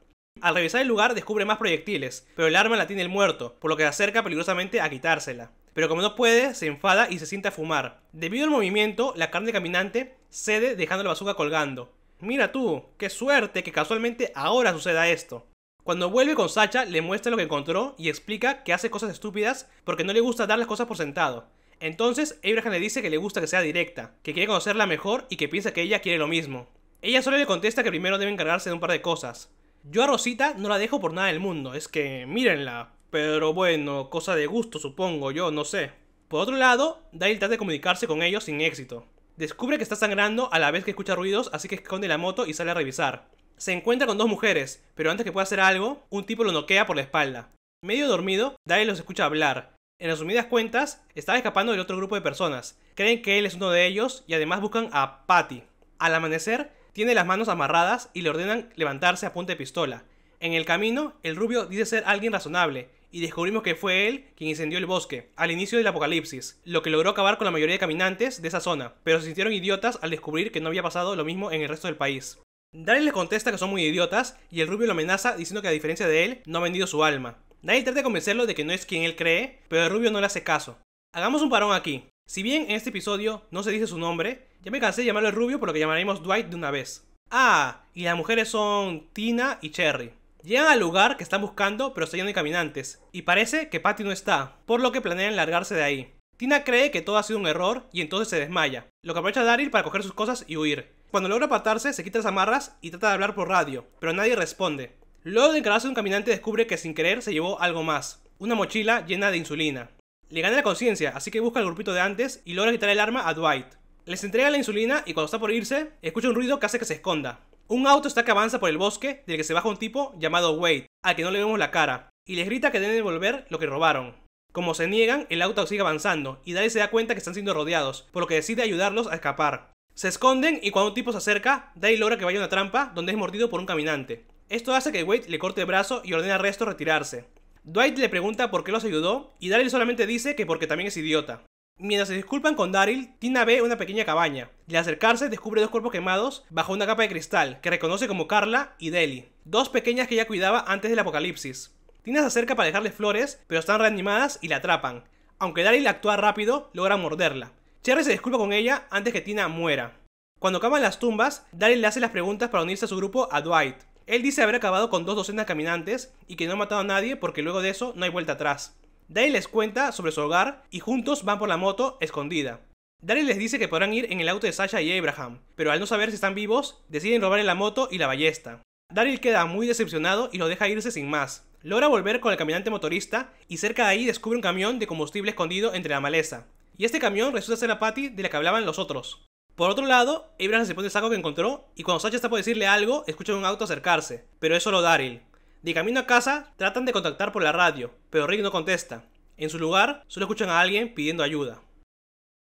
Al revisar el lugar descubre más proyectiles, pero el arma la tiene el muerto, por lo que se acerca peligrosamente a quitársela. Pero como no puede, se enfada y se sienta a fumar. Debido al movimiento, la carne caminante cede dejando la bazooka colgando. Mira tú, qué suerte que casualmente ahora suceda esto. Cuando vuelve con Sasha, le muestra lo que encontró y explica que hace cosas estúpidas porque no le gusta dar las cosas por sentado. Entonces, Abraham le dice que le gusta que sea directa, que quiere conocerla mejor y que piensa que ella quiere lo mismo. Ella solo le contesta que primero debe encargarse de un par de cosas. Yo a Rosita no la dejo por nada del mundo, es que mírenla. Pero bueno, cosa de gusto supongo, yo no sé. Por otro lado, Daryl trata de comunicarse con ellos sin éxito. Descubre que está sangrando a la vez que escucha ruidos, así que esconde la moto y sale a revisar. Se encuentra con dos mujeres, pero antes que pueda hacer algo, un tipo lo noquea por la espalda. Medio dormido, Daryl los escucha hablar. En resumidas cuentas, estaba escapando del otro grupo de personas. Creen que él es uno de ellos y además buscan a Patty. Al amanecer, tiene las manos amarradas y le ordenan levantarse a punta de pistola. En el camino, el rubio dice ser alguien razonable, y descubrimos que fue él quien incendió el bosque, al inicio del apocalipsis, lo que logró acabar con la mayoría de caminantes de esa zona, pero se sintieron idiotas al descubrir que no había pasado lo mismo en el resto del país. Daryl les contesta que son muy idiotas, y el rubio lo amenaza diciendo que a diferencia de él, no ha vendido su alma. Daryl trata de convencerlo de que no es quien él cree, pero el rubio no le hace caso. Hagamos un parón aquí. Si bien en este episodio no se dice su nombre, ya me cansé de llamarlo el rubio por lo que llamaremos Dwight de una vez. Ah, y las mujeres son Tina y Cherry. Llegan al lugar que están buscando, pero está lleno de caminantes, y parece que Patty no está, por lo que planean largarse de ahí. Tina cree que todo ha sido un error y entonces se desmaya, lo que aprovecha Daryl para coger sus cosas y huir. Cuando logra apartarse, se quita las amarras y trata de hablar por radio, pero nadie responde. Luego de encargarse de un caminante, descubre que sin querer se llevó algo más, una mochila llena de insulina. Le gana la conciencia, así que busca al grupito de antes y logra quitar el arma a Dwight. Les entrega la insulina y cuando está por irse, escucha un ruido que hace que se esconda. Un auto está que avanza por el bosque, del que se baja un tipo llamado Wade, al que no le vemos la cara, y les grita que deben devolver lo que robaron. Como se niegan, el auto sigue avanzando, y Daryl se da cuenta que están siendo rodeados, por lo que decide ayudarlos a escapar. Se esconden y cuando un tipo se acerca, Daryl logra que vaya a una trampa donde es mordido por un caminante. Esto hace que Wade le corte el brazo y ordena al resto retirarse. Dwight le pregunta por qué los ayudó y Daryl solamente dice que porque también es idiota. Mientras se disculpan con Daryl, Tina ve una pequeña cabaña y al acercarse descubre dos cuerpos quemados bajo una capa de cristal que reconoce como Carla y Deli, dos pequeñas que ella cuidaba antes del apocalipsis. Tina se acerca para dejarles flores, pero están reanimadas y la atrapan. Aunque Daryl actúa rápido, logra morderla. Cherry se disculpa con ella antes que Tina muera. Cuando acaban las tumbas, Daryl le hace las preguntas para unirse a su grupo a Dwight. Él dice haber acabado con 2 docenas de caminantes y que no ha matado a nadie porque luego de eso no hay vuelta atrás. Daryl les cuenta sobre su hogar y juntos van por la moto escondida. Daryl les dice que podrán ir en el auto de Sasha y Abraham, pero al no saber si están vivos, deciden robarle la moto y la ballesta. Daryl queda muy decepcionado y lo deja irse sin más. Logra volver con el caminante motorista y cerca de ahí descubre un camión de combustible escondido entre la maleza. Y este camión resulta ser la Patty de la que hablaban los otros. Por otro lado, Abraham se pone el saco que encontró y cuando Sasha está por decirle algo, escucha un auto acercarse, pero es solo Daryl. De camino a casa, tratan de contactar por la radio, pero Rick no contesta. En su lugar, solo escuchan a alguien pidiendo ayuda.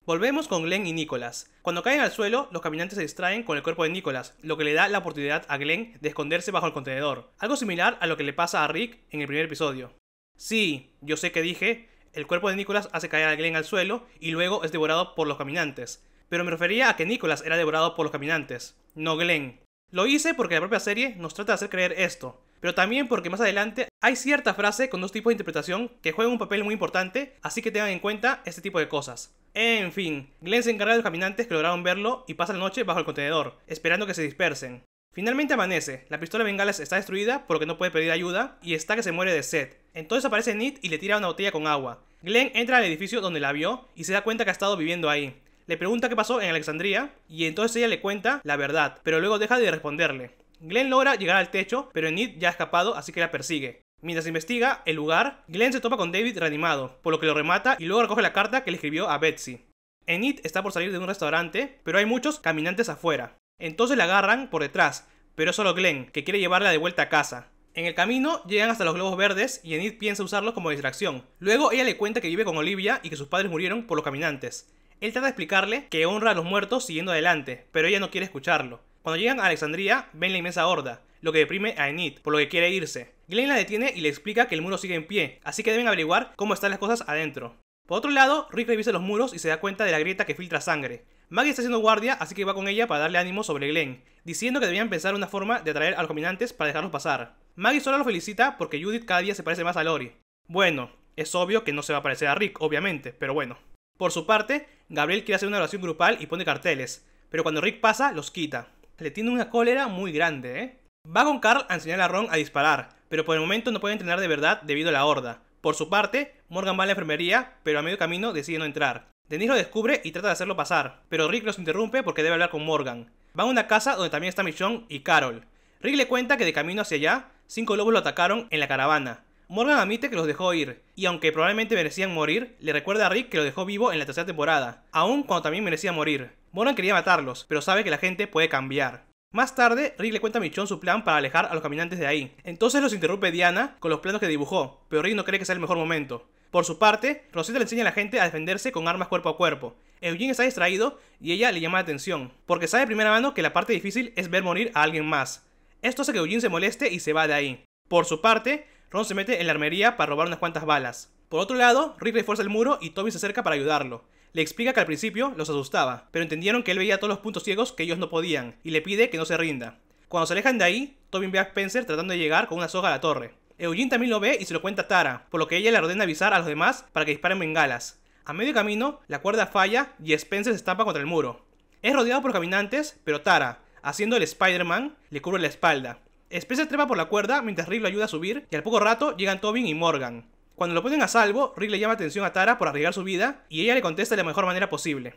Volvemos con Glenn y Nicholas. Cuando caen al suelo, los caminantes se distraen con el cuerpo de Nicholas, lo que le da la oportunidad a Glenn de esconderse bajo el contenedor. Algo similar a lo que le pasa a Rick en el primer episodio. Sí, yo sé que dije, el cuerpo de Nicholas hace caer a Glenn al suelo y luego es devorado por los caminantes. Pero me refería a que Nicholas era devorado por los caminantes, no Glenn. Lo hice porque la propia serie nos trata de hacer creer esto, pero también porque más adelante hay cierta frase con dos tipos de interpretación que juegan un papel muy importante, así que tengan en cuenta este tipo de cosas. En fin, Glenn se encarga de los caminantes que lograron verlo y pasa la noche bajo el contenedor, esperando que se dispersen. Finalmente amanece, la pistola de bengalas está destruida por lo que no puede pedir ayuda y está que se muere de sed. Entonces aparece Ned y le tira una botella con agua. Glenn entra al edificio donde la vio y se da cuenta que ha estado viviendo ahí. Le pregunta qué pasó en Alexandria y entonces ella le cuenta la verdad, pero luego deja de responderle. Glenn logra llegar al techo, pero Ned ya ha escapado, así que la persigue. Mientras investiga el lugar, Glenn se topa con David reanimado, por lo que lo remata y luego recoge la carta que le escribió a Betsy. Enid está por salir de un restaurante, pero hay muchos caminantes afuera. Entonces la agarran por detrás, pero es solo Glenn, que quiere llevarla de vuelta a casa. En el camino llegan hasta los globos verdes y Enid piensa usarlos como distracción. Luego ella le cuenta que vive con Olivia y que sus padres murieron por los caminantes. Él trata de explicarle que honra a los muertos siguiendo adelante, pero ella no quiere escucharlo. Cuando llegan a Alexandria, ven la inmensa horda, lo que deprime a Enid, por lo que quiere irse. Glenn la detiene y le explica que el muro sigue en pie, así que deben averiguar cómo están las cosas adentro. Por otro lado, Rick revisa los muros y se da cuenta de la grieta que filtra sangre. Maggie está haciendo guardia, así que va con ella para darle ánimo sobre Glenn, diciendo que debían pensar una forma de atraer a los caminantes para dejarlos pasar. Maggie solo lo felicita porque Judith cada día se parece más a Lori. Bueno, es obvio que no se va a parecer a Rick, obviamente, pero bueno. Por su parte, Gabriel quiere hacer una oración grupal y pone carteles, pero cuando Rick pasa, los quita. Le tiene una cólera muy grande, Va con Carl a enseñar a Ron a disparar, pero por el momento no puede entrenar de verdad debido a la horda. Por su parte, Morgan va a la enfermería, pero a medio camino decide no entrar. Denise lo descubre y trata de hacerlo pasar, pero Rick los interrumpe porque debe hablar con Morgan. Van a una casa donde también está Michonne y Carol. Rick le cuenta que de camino hacia allá, 5 lobos lo atacaron en la caravana. Morgan admite que los dejó ir, y aunque probablemente merecían morir, le recuerda a Rick que lo dejó vivo en la tercera temporada, aun cuando también merecía morir. Morgan quería matarlos, pero sabe que la gente puede cambiar. Más tarde, Rick le cuenta a Michonne su plan para alejar a los caminantes de ahí. Entonces los interrumpe Diana con los planos que dibujó, pero Rick no cree que sea el mejor momento. Por su parte, Rosita le enseña a la gente a defenderse con armas cuerpo a cuerpo. Eugene está distraído y ella le llama la atención, porque sabe de primera mano que la parte difícil es ver morir a alguien más. Esto hace que Eugene se moleste y se va de ahí. Por su parte, Ron se mete en la armería para robar unas cuantas balas. Por otro lado, Rick refuerza el muro y Toby se acerca para ayudarlo. Le explica que al principio los asustaba, pero entendieron que él veía todos los puntos ciegos que ellos no podían, y le pide que no se rinda. Cuando se alejan de ahí, Toby ve a Spencer tratando de llegar con una soga a la torre. Eugene también lo ve y se lo cuenta a Tara, por lo que ella le ordena avisar a los demás para que disparen bengalas. A medio camino, la cuerda falla y Spencer se estampa contra el muro. Es rodeado por caminantes, pero Tara, haciendo el Spider-Man, le cubre la espalda. Spencer trepa por la cuerda mientras Rick lo ayuda a subir y al poco rato llegan Tobin y Morgan. Cuando lo ponen a salvo, Rick le llama atención a Tara por arriesgar su vida y ella le contesta de la mejor manera posible.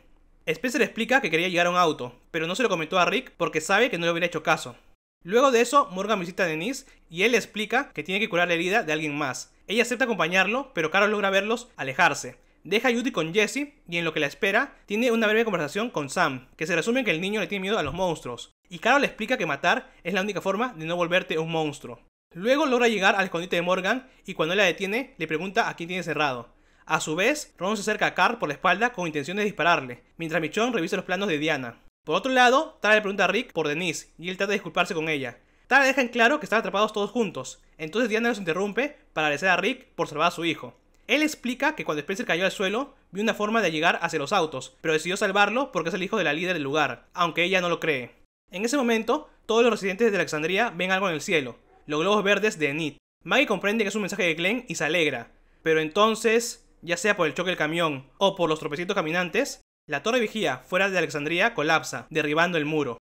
Spencer explica que quería llegar a un auto, pero no se lo comentó a Rick porque sabe que no le hubiera hecho caso. Luego de eso, Morgan visita a Denise y él le explica que tiene que curar la herida de alguien más. Ella acepta acompañarlo, pero Carol logra verlos alejarse. Deja a Judy con Jesse y en lo que la espera, tiene una breve conversación con Sam, que se resume en que el niño le tiene miedo a los monstruos. Y Carol le explica que matar es la única forma de no volverte un monstruo. Luego logra llegar al escondite de Morgan y cuando él la detiene, le pregunta a quién tiene cerrado. A su vez, Ron se acerca a Carl por la espalda con intención de dispararle, mientras Michonne revisa los planos de Diana. Por otro lado, Tara le pregunta a Rick por Denise y él trata de disculparse con ella, Tara deja en claro que están atrapados todos juntos, entonces Diana los interrumpe para agradecer a Rick por salvar a su hijo. Él explica que cuando Spencer cayó al suelo, vio una forma de llegar hacia los autos, pero decidió salvarlo porque es el hijo de la líder del lugar, aunque ella no lo cree. En ese momento, todos los residentes de Alexandria ven algo en el cielo, los globos verdes de Enid. Maggie comprende que es un mensaje de Glenn y se alegra, pero entonces, ya sea por el choque del camión o por los tropecientos caminantes, la torre vigía fuera de Alexandria colapsa, derribando el muro.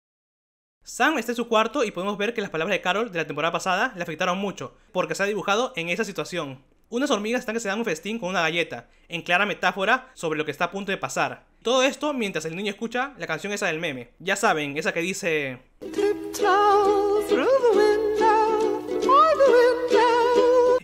Sam está en su cuarto y podemos ver que las palabras de Carol de la temporada pasada le afectaron mucho, porque se ha dibujado en esa situación. Unas hormigas están que se dan un festín con una galleta, en clara metáfora sobre lo que está a punto de pasar. Todo esto mientras el niño escucha la canción esa del meme. Ya saben, esa que dice...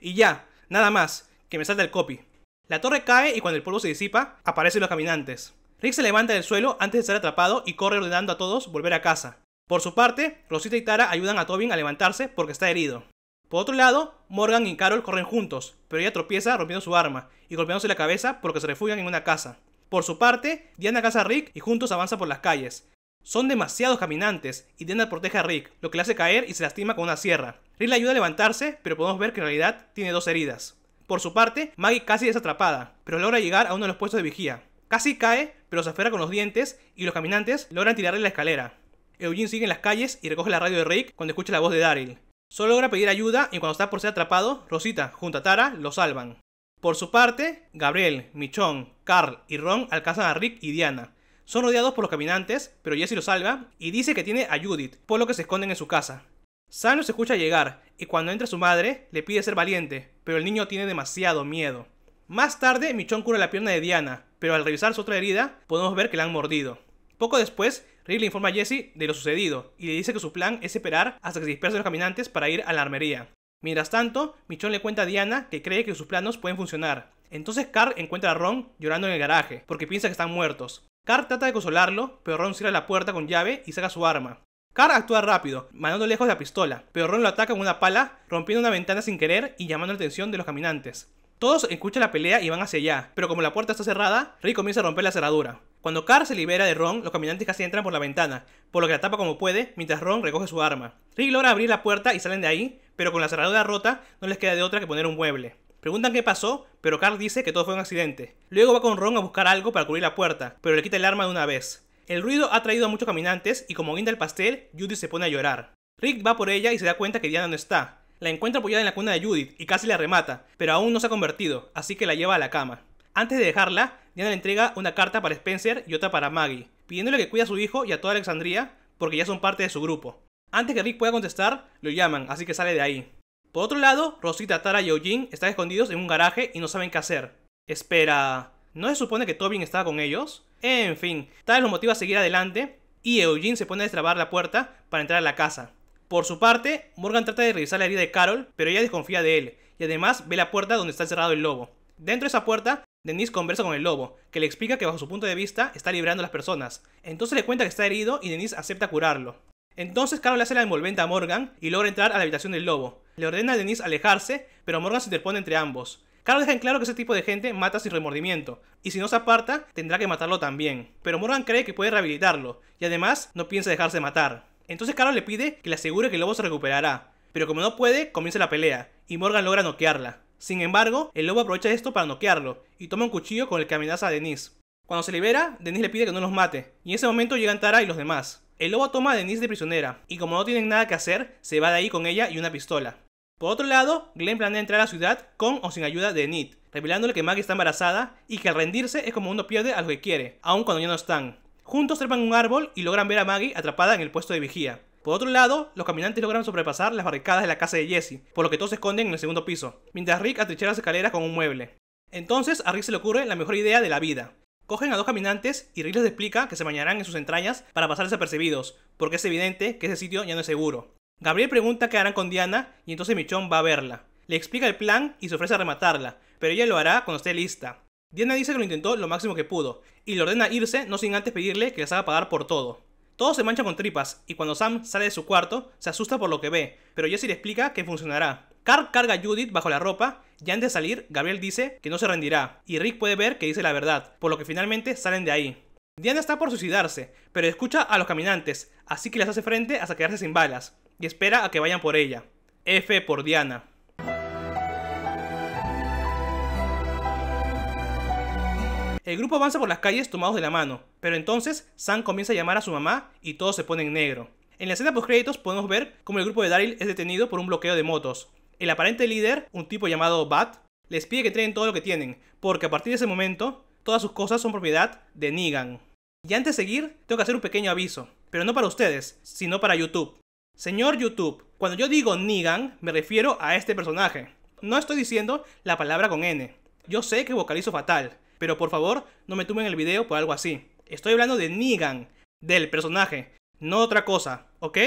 Y ya, nada más, que me salta el copy. La torre cae y cuando el polvo se disipa, aparecen los caminantes. Rick se levanta del suelo antes de ser atrapado y corre ordenando a todos volver a casa. Por su parte, Rosita y Tara ayudan a Tobin a levantarse porque está herido. Por otro lado, Morgan y Carol corren juntos, pero ella tropieza rompiendo su arma y golpeándose la cabeza porque se refugian en una casa. Por su parte, Diana caza a Rick y juntos avanzan por las calles. Son demasiados caminantes y Diana protege a Rick, lo que le hace caer y se lastima con una sierra. Rick le ayuda a levantarse, pero podemos ver que en realidad tiene 2 heridas. Por su parte, Maggie casi es atrapada, pero logra llegar a uno de los puestos de vigía. Casi cae, pero se aferra con los dientes y los caminantes logran tirarle la escalera. Eugene sigue en las calles y recoge la radio de Rick cuando escucha la voz de Daryl. Solo logra pedir ayuda y cuando está por ser atrapado, Rosita junto a Tara lo salvan. Por su parte, Gabriel, Michonne, Carl y Ron alcanzan a Rick y Diana. Son rodeados por los caminantes, pero Jesse los salva y dice que tiene a Judith, por lo que se esconden en su casa. Sam los escucha llegar y cuando entra su madre le pide ser valiente, pero el niño tiene demasiado miedo. Más tarde, Michonne cura la pierna de Diana, pero al revisar su otra herida, podemos ver que la han mordido. Poco después, Rick le informa a Jesse de lo sucedido y le dice que su plan es esperar hasta que se dispersen los caminantes para ir a la armería. Mientras tanto, Michonne le cuenta a Diana que cree que sus planos pueden funcionar. Entonces Carl encuentra a Ron llorando en el garaje porque piensa que están muertos. Carl trata de consolarlo, pero Ron cierra la puerta con llave y saca su arma. Carl actúa rápido, mandando lejos la pistola, pero Ron lo ataca con una pala, rompiendo una ventana sin querer y llamando la atención de los caminantes. Todos escuchan la pelea y van hacia allá, pero como la puerta está cerrada, Rick comienza a romper la cerradura. Cuando Carl se libera de Ron, los caminantes casi entran por la ventana, por lo que la tapa como puede, mientras Ron recoge su arma. Rick logra abrir la puerta y salen de ahí, pero con la cerradura rota no les queda de otra que poner un mueble. Preguntan qué pasó, pero Carl dice que todo fue un accidente. Luego va con Ron a buscar algo para cubrir la puerta, pero le quita el arma de una vez. El ruido ha traído a muchos caminantes y como guinda el pastel, Judith se pone a llorar. Rick va por ella y se da cuenta que Diana no está. La encuentra apoyada en la cuna de Judith y casi la remata, pero aún no se ha convertido, así que la lleva a la cama. Antes de dejarla, Diana le entrega una carta para Spencer y otra para Maggie, pidiéndole que cuide a su hijo y a toda Alexandria, porque ya son parte de su grupo. Antes que Rick pueda contestar, lo llaman, así que sale de ahí. Por otro lado, Rosita, Tara y Eugene están escondidos en un garaje y no saben qué hacer. Espera, ¿no se supone que Tobin estaba con ellos? En fin, Tara los motiva a seguir adelante y Eugene se pone a destrabar la puerta para entrar a la casa. Por su parte, Morgan trata de revisar la herida de Carol, pero ella desconfía de él y además ve la puerta donde está encerrado el lobo. Dentro de esa puerta, Denise conversa con el lobo, que le explica que bajo su punto de vista está librando a las personas. Entonces le cuenta que está herido y Denise acepta curarlo. Entonces Carol le hace la envolvente a Morgan y logra entrar a la habitación del lobo. Le ordena a Denise alejarse, pero Morgan se interpone entre ambos. Carol deja en claro que ese tipo de gente mata sin remordimiento, y si no se aparta, tendrá que matarlo también. Pero Morgan cree que puede rehabilitarlo, y además no piensa dejarse matar. Entonces Carol le pide que le asegure que el lobo se recuperará, pero como no puede, comienza la pelea, y Morgan logra noquearla. Sin embargo, el lobo aprovecha esto para noquearlo, y toma un cuchillo con el que amenaza a Denise. Cuando se libera, Denise le pide que no los mate, y en ese momento llegan Tara y los demás. El lobo toma a Denise de prisionera, y como no tienen nada que hacer, se va de ahí con ella y una pistola. Por otro lado, Glenn planea entrar a la ciudad con o sin ayuda de Enid, revelándole que Maggie está embarazada y que al rendirse es como uno pierde a lo que quiere, aun cuando ya no están. Juntos trepan un árbol y logran ver a Maggie atrapada en el puesto de vigía. Por otro lado, los caminantes logran sobrepasar las barricadas de la casa de Jesse, por lo que todos se esconden en el segundo piso, mientras Rick atrinchera las escaleras con un mueble. Entonces a Rick se le ocurre la mejor idea de la vida. Cogen a 2 caminantes y Rick les explica que se bañarán en sus entrañas para pasar desapercibidos, porque es evidente que ese sitio ya no es seguro. Gabriel pregunta qué harán con Diana y entonces Michonne va a verla. Le explica el plan y se ofrece a rematarla, pero ella lo hará cuando esté lista. Diana dice que lo intentó lo máximo que pudo y le ordena irse no sin antes pedirle que les haga pagar por todo. Todos se manchan con tripas y cuando Sam sale de su cuarto se asusta por lo que ve, pero Jesse le explica que funcionará. Carl carga a Judith bajo la ropa y antes de salir Gabriel dice que no se rendirá y Rick puede ver que dice la verdad, por lo que finalmente salen de ahí. Diana está por suicidarse, pero escucha a los caminantes, así que les hace frente hasta quedarse sin balas, y espera a que vayan por ella. F por Diana. El grupo avanza por las calles tomados de la mano, pero entonces Sam comienza a llamar a su mamá y todo se pone en negro. En la escena postcréditos podemos ver cómo el grupo de Daryl es detenido por un bloqueo de motos. El aparente líder, un tipo llamado Bat, les pide que entreguen todo lo que tienen, porque a partir de ese momento, todas sus cosas son propiedad de Negan. Y antes de seguir, tengo que hacer un pequeño aviso, pero no para ustedes, sino para YouTube. Señor YouTube, cuando yo digo Negan, me refiero a este personaje. No estoy diciendo la palabra con N. Yo sé que vocalizo fatal, pero por favor, no me tumben el video por algo así. Estoy hablando de Negan, del personaje, no otra cosa, ¿ok?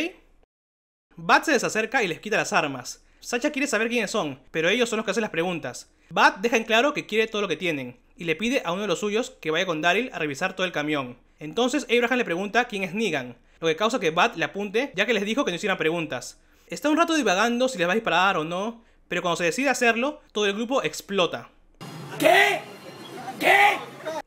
Bat se les acerca y les quita las armas. Sacha quiere saber quiénes son, pero ellos son los que hacen las preguntas. Bat deja en claro que quiere todo lo que tienen, y le pide a uno de los suyos que vaya con Daryl a revisar todo el camión. Entonces Abraham le pregunta quién es Negan, lo que causa que Bat le apunte, ya que les dijo que no hicieran preguntas. Está un rato divagando si les va a disparar o no, pero cuando se decide hacerlo, todo el grupo explota. ¿Qué?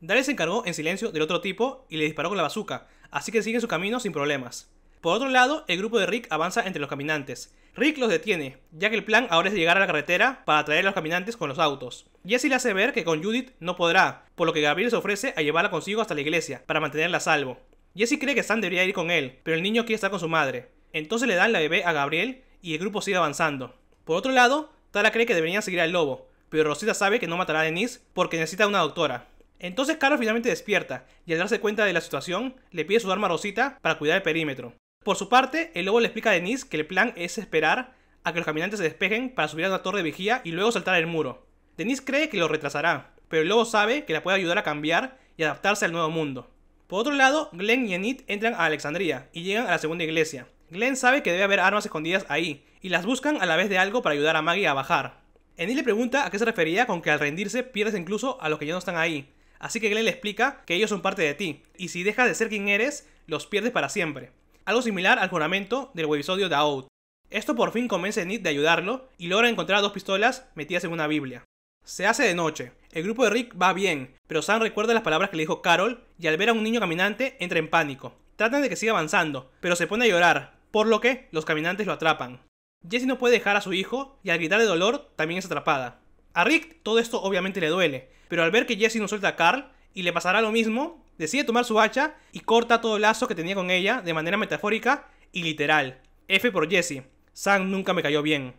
Daryl se encargó en silencio del otro tipo y le disparó con la bazooka, así que siguen su camino sin problemas. Por otro lado, el grupo de Rick avanza entre los caminantes. Rick los detiene, ya que el plan ahora es llegar a la carretera para atraer a los caminantes con los autos. Jesse le hace ver que con Judith no podrá, por lo que Gabriel se ofrece a llevarla consigo hasta la iglesia, para mantenerla a salvo. Jesse cree que Sam debería ir con él, pero el niño quiere estar con su madre. Entonces le dan la bebé a Gabriel y el grupo sigue avanzando. Por otro lado, Tara cree que deberían seguir al lobo, pero Rosita sabe que no matará a Denise porque necesita una doctora. Entonces Carol finalmente despierta y al darse cuenta de la situación, le pide su arma a Rosita para cuidar el perímetro. Por su parte, el lobo le explica a Denise que el plan es esperar a que los caminantes se despejen para subir a una torre de vigía y luego saltar el muro. Denise cree que lo retrasará, pero el lobo sabe que la puede ayudar a cambiar y adaptarse al nuevo mundo. Por otro lado, Glenn y Enid entran a Alexandria y llegan a la segunda iglesia. Glenn sabe que debe haber armas escondidas ahí y las buscan a la vez de algo para ayudar a Maggie a bajar. Enid le pregunta a qué se refería con que al rendirse pierdes incluso a los que ya no están ahí. Así que Glenn le explica que ellos son parte de ti, y si dejas de ser quien eres, los pierdes para siempre. Algo similar al juramento del episodio The Oath. Esto por fin convence a Enid de ayudarlo, y logra encontrar 2 pistolas metidas en una Biblia. Se hace de noche, el grupo de Rick va bien, pero Sam recuerda las palabras que le dijo Carol, y al ver a un niño caminante entra en pánico. Tratan de que siga avanzando, pero se pone a llorar, por lo que los caminantes lo atrapan. Jessie no puede dejar a su hijo, y al gritar de dolor, también es atrapada. A Rick todo esto obviamente le duele, pero al ver que Jessie no suelta a Carl y le pasará lo mismo, decide tomar su hacha y corta todo el lazo que tenía con ella de manera metafórica y literal. F por Jessie. Sam nunca me cayó bien.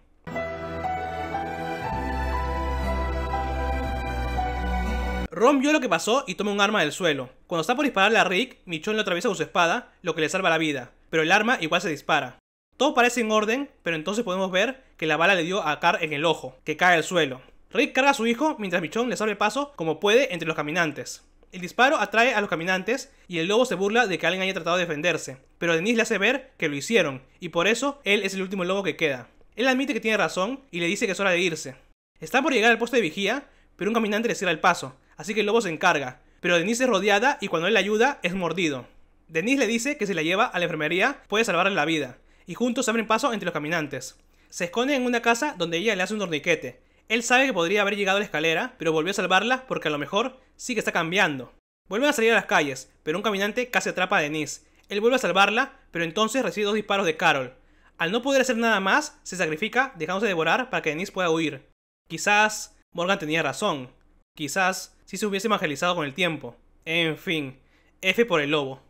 Ron vio lo que pasó y toma un arma del suelo. Cuando está por dispararle a Rick, Michonne le atraviesa con su espada, lo que le salva la vida, pero el arma igual se dispara. Todo parece en orden, pero entonces podemos ver que la bala le dio a Carl en el ojo, que cae al suelo. Rick carga a su hijo mientras Michonne les abre paso como puede entre los caminantes. El disparo atrae a los caminantes y el lobo se burla de que alguien haya tratado de defenderse, pero Denise le hace ver que lo hicieron y por eso él es el último lobo que queda. Él admite que tiene razón y le dice que es hora de irse. Está por llegar al poste de vigía, pero un caminante le cierra el paso, así que el lobo se encarga, pero Denise es rodeada y cuando él la ayuda es mordido. Denise le dice que si la lleva a la enfermería puede salvarle la vida, y juntos se abren paso entre los caminantes. Se esconden en una casa donde ella le hace un torniquete. Él sabe que podría haber llegado a la escalera, pero volvió a salvarla porque a lo mejor sí que está cambiando. Vuelven a salir a las calles, pero un caminante casi atrapa a Denise. Él vuelve a salvarla, pero entonces recibe 2 disparos de Carol. Al no poder hacer nada más, se sacrifica dejándose devorar para que Denise pueda huir. Quizás Morgan tenía razón. Quizás sí se hubiese evangelizado con el tiempo. En fin, F por el lobo.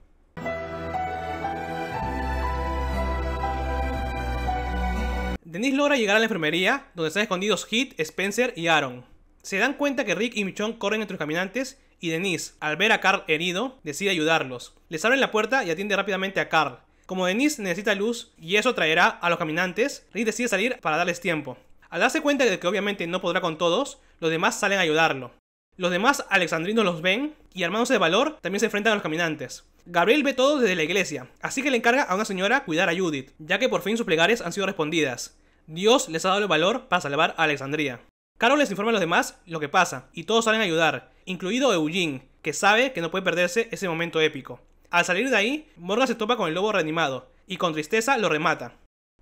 Denise logra llegar a la enfermería, donde están escondidos Heath, Spencer y Aaron. Se dan cuenta que Rick y Michonne corren entre los caminantes y Denise, al ver a Carl herido, decide ayudarlos. Les abren la puerta y atiende rápidamente a Carl. Como Denise necesita luz y eso traerá a los caminantes, Rick decide salir para darles tiempo. Al darse cuenta de que obviamente no podrá con todos, los demás salen a ayudarlo. Los demás alexandrinos los ven y armándose de valor también se enfrentan a los caminantes. Gabriel ve todo desde la iglesia, así que le encarga a una señora cuidar a Judith, ya que por fin sus plegarias han sido respondidas. Dios les ha dado el valor para salvar a Alexandria. Carol les informa a los demás lo que pasa, y todos salen a ayudar, incluido Eugene, que sabe que no puede perderse ese momento épico. Al salir de ahí, Morgan se topa con el lobo reanimado, y con tristeza lo remata.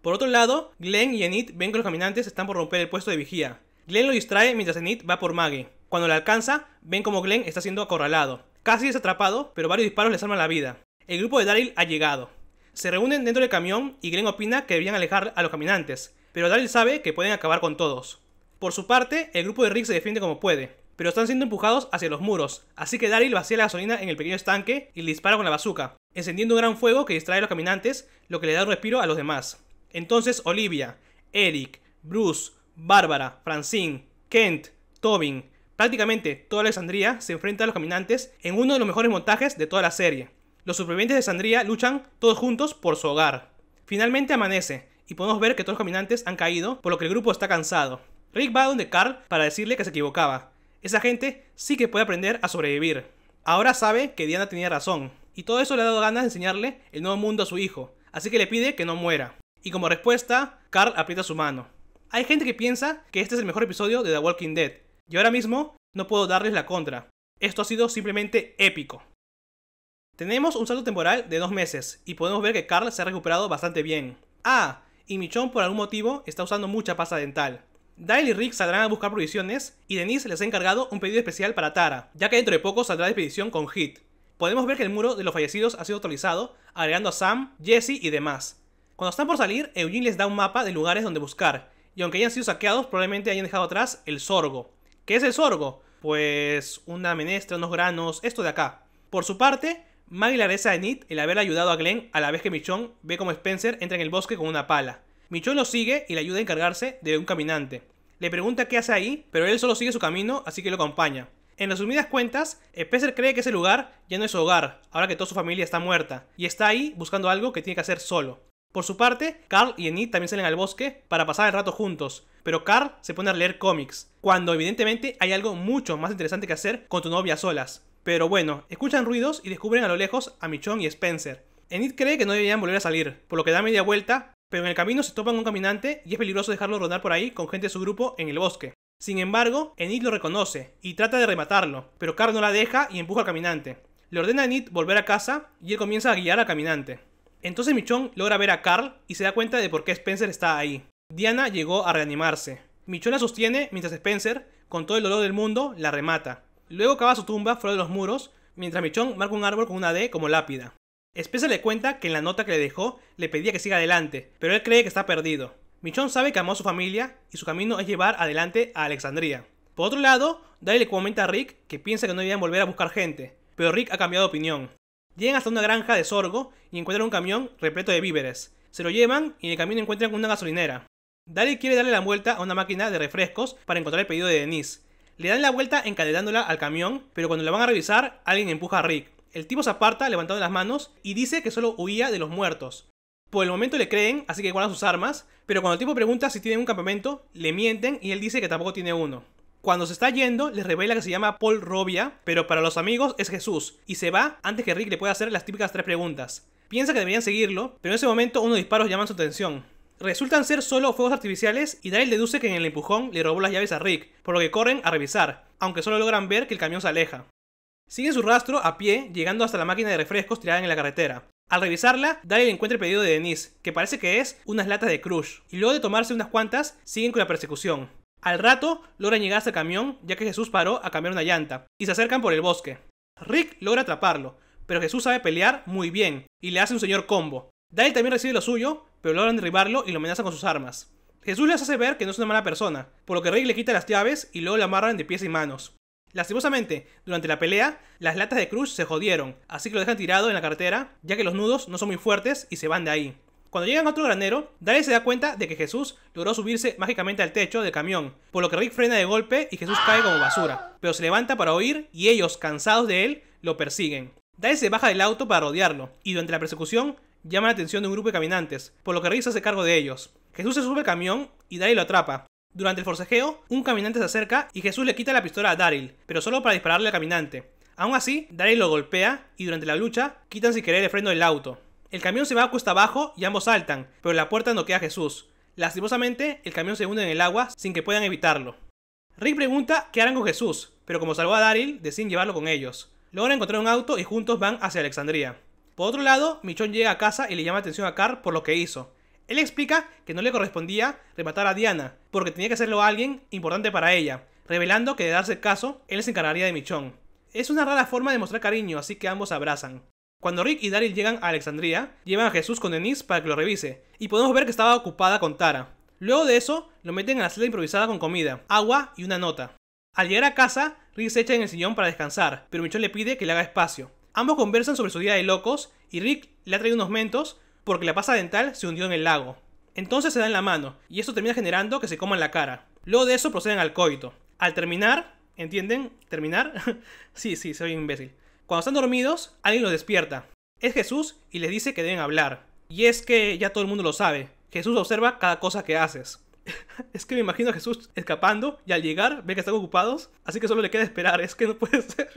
Por otro lado, Glenn y Enid ven que los caminantes están por romper el puesto de vigía. Glenn lo distrae mientras Enid va por Maggie. Cuando la alcanza, ven como Glenn está siendo acorralado. Casi es atrapado, pero varios disparos le salvan la vida. El grupo de Daryl ha llegado. Se reúnen dentro del camión y Glenn opina que deberían alejar a los caminantes, pero Daryl sabe que pueden acabar con todos. Por su parte, el grupo de Rick se defiende como puede, pero están siendo empujados hacia los muros, así que Daryl vacía la gasolina en el pequeño estanque y le dispara con la bazooka, encendiendo un gran fuego que distrae a los caminantes, lo que le da un respiro a los demás. Entonces Olivia, Eric, Bruce, Bárbara, Francine, Kent, Tobin, prácticamente toda Alexandria se enfrenta a los caminantes en uno de los mejores montajes de toda la serie. Los supervivientes de Alexandria luchan todos juntos por su hogar. Finalmente amanece, y podemos ver que todos los caminantes han caído, por lo que el grupo está cansado. Rick va donde Carl para decirle que se equivocaba. Esa gente sí que puede aprender a sobrevivir. Ahora sabe que Diana tenía razón, y todo eso le ha dado ganas de enseñarle el nuevo mundo a su hijo, así que le pide que no muera. Y como respuesta, Carl aprieta su mano. Hay gente que piensa que este es el mejor episodio de The Walking Dead, y ahora mismo no puedo darles la contra. Esto ha sido simplemente épico. Tenemos un salto temporal de 2 meses, y podemos ver que Carl se ha recuperado bastante bien. Ah, y Michonne por algún motivo está usando mucha pasta dental. Daryl y Rick saldrán a buscar provisiones, y Denise les ha encargado un pedido especial para Tara, ya que dentro de poco saldrá de expedición con Hit. Podemos ver que el muro de los fallecidos ha sido actualizado, agregando a Sam, Jesse y demás. Cuando están por salir, Eugene les da un mapa de lugares donde buscar, y aunque hayan sido saqueados, probablemente hayan dejado atrás el sorgo. ¿Qué es el sorgo? Pues una menestra, unos granos, esto de acá. Por su parte, Maggie le agradece a Enid el haber ayudado a Glenn a la vez que Michonne ve como Spencer entra en el bosque con una pala. Michonne lo sigue y le ayuda a encargarse de un caminante. Le pregunta qué hace ahí, pero él solo sigue su camino, así que lo acompaña. En resumidas cuentas, Spencer cree que ese lugar ya no es su hogar, ahora que toda su familia está muerta, y está ahí buscando algo que tiene que hacer solo. Por su parte, Carl y Enid también salen al bosque para pasar el rato juntos, pero Carl se pone a leer cómics, cuando evidentemente hay algo mucho más interesante que hacer con tu novia a solas. Pero bueno, escuchan ruidos y descubren a lo lejos a Michonne y Spencer. Enid cree que no deberían volver a salir, por lo que da media vuelta, pero en el camino se topan un caminante y es peligroso dejarlo rondar por ahí con gente de su grupo en el bosque. Sin embargo, Enid lo reconoce y trata de rematarlo, pero Carl no la deja y empuja al caminante. Le ordena a Enid volver a casa y él comienza a guiar al caminante. Entonces Michonne logra ver a Carl y se da cuenta de por qué Spencer está ahí. Diana llegó a reanimarse. Michonne la sostiene mientras Spencer, con todo el dolor del mundo, la remata. Luego cava su tumba fuera de los muros, mientras Michonne marca un árbol con una D como lápida. Spencer le cuenta que en la nota que le dejó le pedía que siga adelante, pero él cree que está perdido. Michonne sabe que amó a su familia y su camino es llevar adelante a Alexandria. Por otro lado, Daryl le comenta a Rick que piensa que no deberían volver a buscar gente, pero Rick ha cambiado de opinión. Llegan hasta una granja de sorgo y encuentran un camión repleto de víveres. Se lo llevan y en el camino encuentran una gasolinera. Daryl quiere darle la vuelta a una máquina de refrescos para encontrar el pedido de Denise. Le dan la vuelta encadenándola al camión, pero cuando la van a revisar, alguien empuja a Rick. El tipo se aparta levantando las manos y dice que solo huía de los muertos. Por el momento le creen, así que guardan sus armas, pero cuando el tipo pregunta si tiene un campamento, le mienten y él dice que tampoco tiene uno. Cuando se está yendo, les revela que se llama Paul Robia, pero para los amigos es Jesús, y se va antes que Rick le pueda hacer las típicas 3 preguntas. Piensa que deberían seguirlo, pero en ese momento unos disparos llaman su atención. Resultan ser solo fuegos artificiales y Daryl deduce que en el empujón le robó las llaves a Rick, por lo que corren a revisar, aunque solo logran ver que el camión se aleja. Siguen su rastro a pie, llegando hasta la máquina de refrescos tirada en la carretera. Al revisarla, Daryl encuentra el pedido de Denise, que parece que es unas latas de Crush, y luego de tomarse unas cuantas, siguen con la persecución. Al rato, logran llegar hasta el camión, ya que Jesús paró a cambiar una llanta, y se acercan por el bosque. Rick logra atraparlo, pero Jesús sabe pelear muy bien, y le hace un señor combo. Daryl también recibe lo suyo, pero logran derribarlo y lo amenazan con sus armas. Jesús les hace ver que no es una mala persona, por lo que Rick le quita las llaves y luego le amarran de pies y manos. Lastimosamente, durante la pelea, las latas de Crush se jodieron, así que lo dejan tirado en la carretera, ya que los nudos no son muy fuertes y se van de ahí. Cuando llegan a otro granero, Daryl se da cuenta de que Jesús logró subirse mágicamente al techo del camión, por lo que Rick frena de golpe y Jesús cae como basura, pero se levanta para huir y ellos, cansados de él, lo persiguen. Daryl se baja del auto para rodearlo, y durante la persecución, llama la atención de un grupo de caminantes, por lo que Rick se hace cargo de ellos. Jesús se sube al camión y Daryl lo atrapa. Durante el forcejeo, un caminante se acerca y Jesús le quita la pistola a Daryl, pero solo para dispararle al caminante. Aún así, Daryl lo golpea y durante la lucha, quitan sin querer el freno del auto. El camión se va a cuesta abajo y ambos saltan, pero en la puerta noquea a Jesús. Lastimosamente, el camión se hunde en el agua sin que puedan evitarlo. Rick pregunta qué harán con Jesús, pero como salvó a Daryl, deciden llevarlo con ellos. Logran encontrar un auto y juntos van hacia Alexandria. Por otro lado, Michonne llega a casa y le llama atención a Carl por lo que hizo. Él explica que no le correspondía rematar a Diana, porque tenía que hacerlo a alguien importante para ella, revelando que de darse el caso, él se encargaría de Michonne. Es una rara forma de mostrar cariño, así que ambos se abrazan. Cuando Rick y Daryl llegan a Alexandria, llevan a Jesús con Denise para que lo revise, y podemos ver que estaba ocupada con Tara. Luego de eso, lo meten en la celda improvisada con comida, agua y una nota. Al llegar a casa, Rick se echa en el sillón para descansar, pero Michonne le pide que le haga espacio. Ambos conversan sobre su día de locos, y Rick le ha traído unos mentos porque la pasta dental se hundió en el lago. Entonces se dan la mano, y esto termina generando que se coman la cara. Luego de eso proceden al coito. Al terminar, ¿entienden? ¿Terminar? sí, soy un imbécil. Cuando están dormidos, alguien los despierta. Es Jesús y les dice que deben hablar. Y es que ya todo el mundo lo sabe. Jesús observa cada cosa que haces. Es que me imagino a Jesús escapando y al llegar ve que están ocupados, así que solo le queda esperar. Es que no puede ser.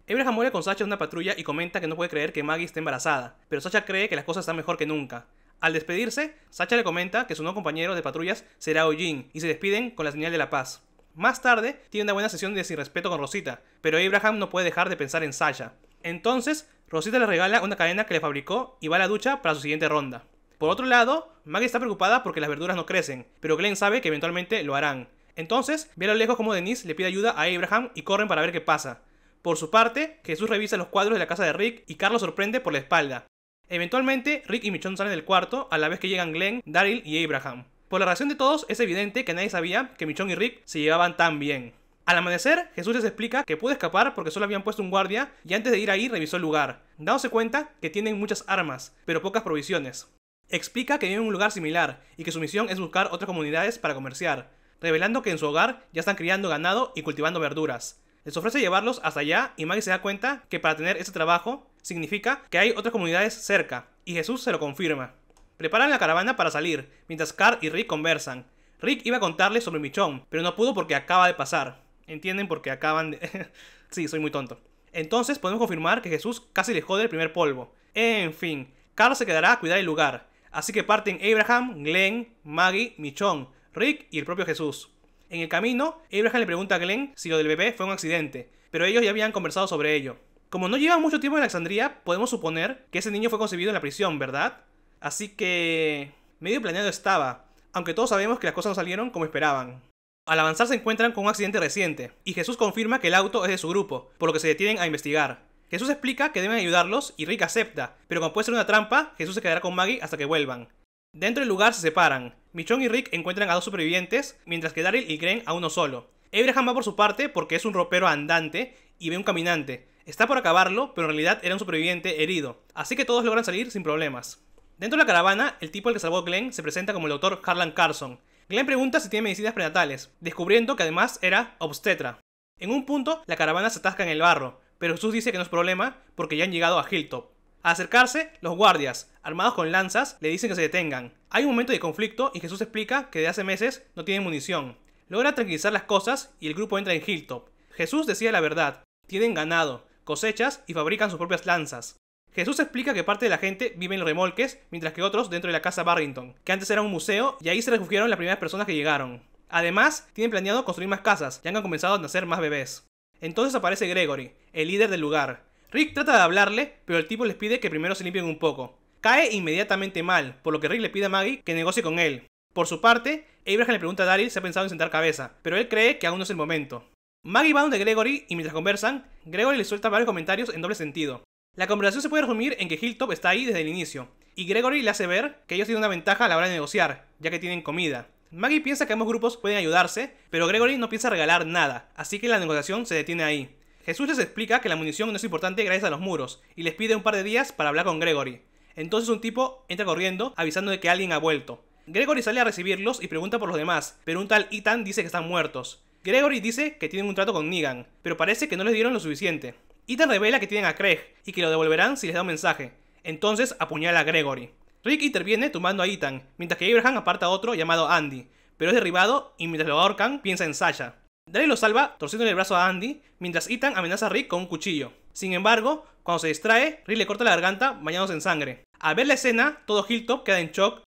Abraham muere con Sasha en una patrulla y comenta que no puede creer que Maggie esté embarazada, pero Sasha cree que las cosas están mejor que nunca. Al despedirse, Sasha le comenta que su nuevo compañero de patrullas será Eugene y se despiden con la señal de la paz. Más tarde, tiene una buena sesión de sin respeto con Rosita, pero Abraham no puede dejar de pensar en Sasha. Entonces, Rosita le regala una cadena que le fabricó y va a la ducha para su siguiente ronda. Por otro lado, Maggie está preocupada porque las verduras no crecen, pero Glenn sabe que eventualmente lo harán. Entonces, ve a lo lejos como Denise le pide ayuda a Abraham y corren para ver qué pasa. Por su parte, Jesús revisa los cuadros de la casa de Rick y Carl lo sorprende por la espalda. Eventualmente, Rick y Michonne salen del cuarto a la vez que llegan Glenn, Daryl y Abraham. Por la reacción de todos, es evidente que nadie sabía que Michonne y Rick se llevaban tan bien. Al amanecer, Jesús les explica que pudo escapar porque solo habían puesto un guardia y antes de ir ahí revisó el lugar, dándose cuenta que tienen muchas armas, pero pocas provisiones. Explica que viven en un lugar similar y que su misión es buscar otras comunidades para comerciar, revelando que en su hogar ya están criando ganado y cultivando verduras. Les ofrece llevarlos hasta allá y Maggie se da cuenta que para tener ese trabajo significa que hay otras comunidades cerca, y Jesús se lo confirma. Preparan la caravana para salir, mientras Carl y Rick conversan. Rick iba a contarles sobre Michonne, pero no pudo porque acaba de pasar. ¿Entienden? Porque acaban de... sí, soy muy tonto. Entonces podemos confirmar que Jesús casi le jode el primer polvo. En fin, Carl se quedará a cuidar el lugar. Así que parten Abraham, Glenn, Maggie, Michonne, Rick y el propio Jesús. En el camino, Abraham le pregunta a Glenn si lo del bebé fue un accidente, pero ellos ya habían conversado sobre ello. Como no llevan mucho tiempo en Alexandria, podemos suponer que ese niño fue concebido en la prisión, ¿verdad? Así que... medio planeado estaba, aunque todos sabemos que las cosas no salieron como esperaban. Al avanzar se encuentran con un accidente reciente, y Jesús confirma que el auto es de su grupo, por lo que se detienen a investigar. Jesús explica que deben ayudarlos y Rick acepta, pero como puede ser una trampa, Jesús se quedará con Maggie hasta que vuelvan. Dentro del lugar se separan. Michonne y Rick encuentran a dos supervivientes, mientras que Daryl y Glenn a uno solo. Abraham va por su parte porque es un ropero andante y ve un caminante. Está por acabarlo, pero en realidad era un superviviente herido, así que todos logran salir sin problemas. Dentro de la caravana, el tipo al que salvó a Glenn se presenta como el Dr. Harlan Carson. Glenn pregunta si tiene medicinas prenatales, descubriendo que además era obstetra. En un punto, la caravana se atasca en el barro, pero Jesús dice que no es problema porque ya han llegado a Hilltop. Al acercarse, los guardias, armados con lanzas, le dicen que se detengan. Hay un momento de conflicto y Jesús explica que de hace meses no tienen munición. Logra tranquilizar las cosas y el grupo entra en Hilltop. Jesús decía la verdad, tienen ganado, cosechas y fabrican sus propias lanzas. Jesús explica que parte de la gente vive en los remolques, mientras que otros dentro de la casa Barrington, que antes era un museo y ahí se refugiaron las primeras personas que llegaron. Además, tienen planeado construir más casas, ya han comenzado a nacer más bebés. Entonces aparece Gregory, el líder del lugar. Rick trata de hablarle, pero el tipo les pide que primero se limpien un poco. Cae inmediatamente mal, por lo que Rick le pide a Maggie que negocie con él. Por su parte, Abraham le pregunta a Daryl si ha pensado en sentar cabeza, pero él cree que aún no es el momento. Maggie va donde Gregory y mientras conversan, Gregory le suelta varios comentarios en doble sentido. La conversación se puede resumir en que Hilltop está ahí desde el inicio, y Gregory le hace ver que ellos tienen una ventaja a la hora de negociar, ya que tienen comida. Maggie piensa que ambos grupos pueden ayudarse, pero Gregory no piensa regalar nada, así que la negociación se detiene ahí. Jesús les explica que la munición no es importante gracias a los muros, y les pide un par de días para hablar con Gregory. Entonces un tipo entra corriendo, avisando de que alguien ha vuelto. Gregory sale a recibirlos y pregunta por los demás, pero un tal Ethan dice que están muertos. Gregory dice que tienen un trato con Negan, pero parece que no les dieron lo suficiente. Ethan revela que tienen a Craig, y que lo devolverán si les da un mensaje. Entonces apuñala a Gregory. Rick interviene tumbando a Ethan, mientras que Abraham aparta a otro llamado Andy, pero es derribado y mientras lo ahorcan piensa en Sasha. Daryl lo salva torciéndole el brazo a Andy, mientras Ethan amenaza a Rick con un cuchillo. Sin embargo, cuando se distrae, Rick le corta la garganta bañándose en sangre. Al ver la escena, todo Hilltop queda en shock.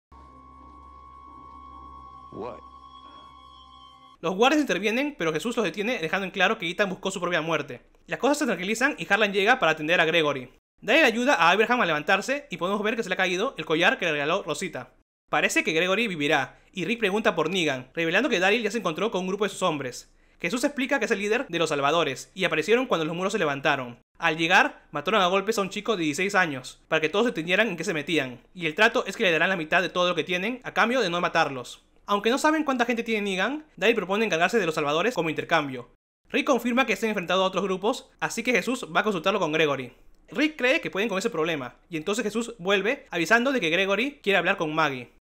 What? Los guardias intervienen, pero Jesús los detiene dejando en claro que Ethan buscó su propia muerte. Las cosas se tranquilizan y Harlan llega para atender a Gregory. Daryl ayuda a Abraham a levantarse y podemos ver que se le ha caído el collar que le regaló Rosita. Parece que Gregory vivirá, y Rick pregunta por Negan, revelando que Daryl ya se encontró con un grupo de sus hombres. Jesús explica que es el líder de los salvadores y aparecieron cuando los muros se levantaron. Al llegar, mataron a golpes a un chico de 16 años, para que todos entendieran en qué se metían, y el trato es que le darán la mitad de todo lo que tienen a cambio de no matarlos. Aunque no saben cuánta gente tiene Negan, Daryl propone encargarse de los salvadores como intercambio. Rick confirma que están enfrentados a otros grupos, así que Jesús va a consultarlo con Gregory. Rick cree que pueden con ese problema, y entonces Jesús vuelve avisando de que Gregory quiere hablar con Maggie.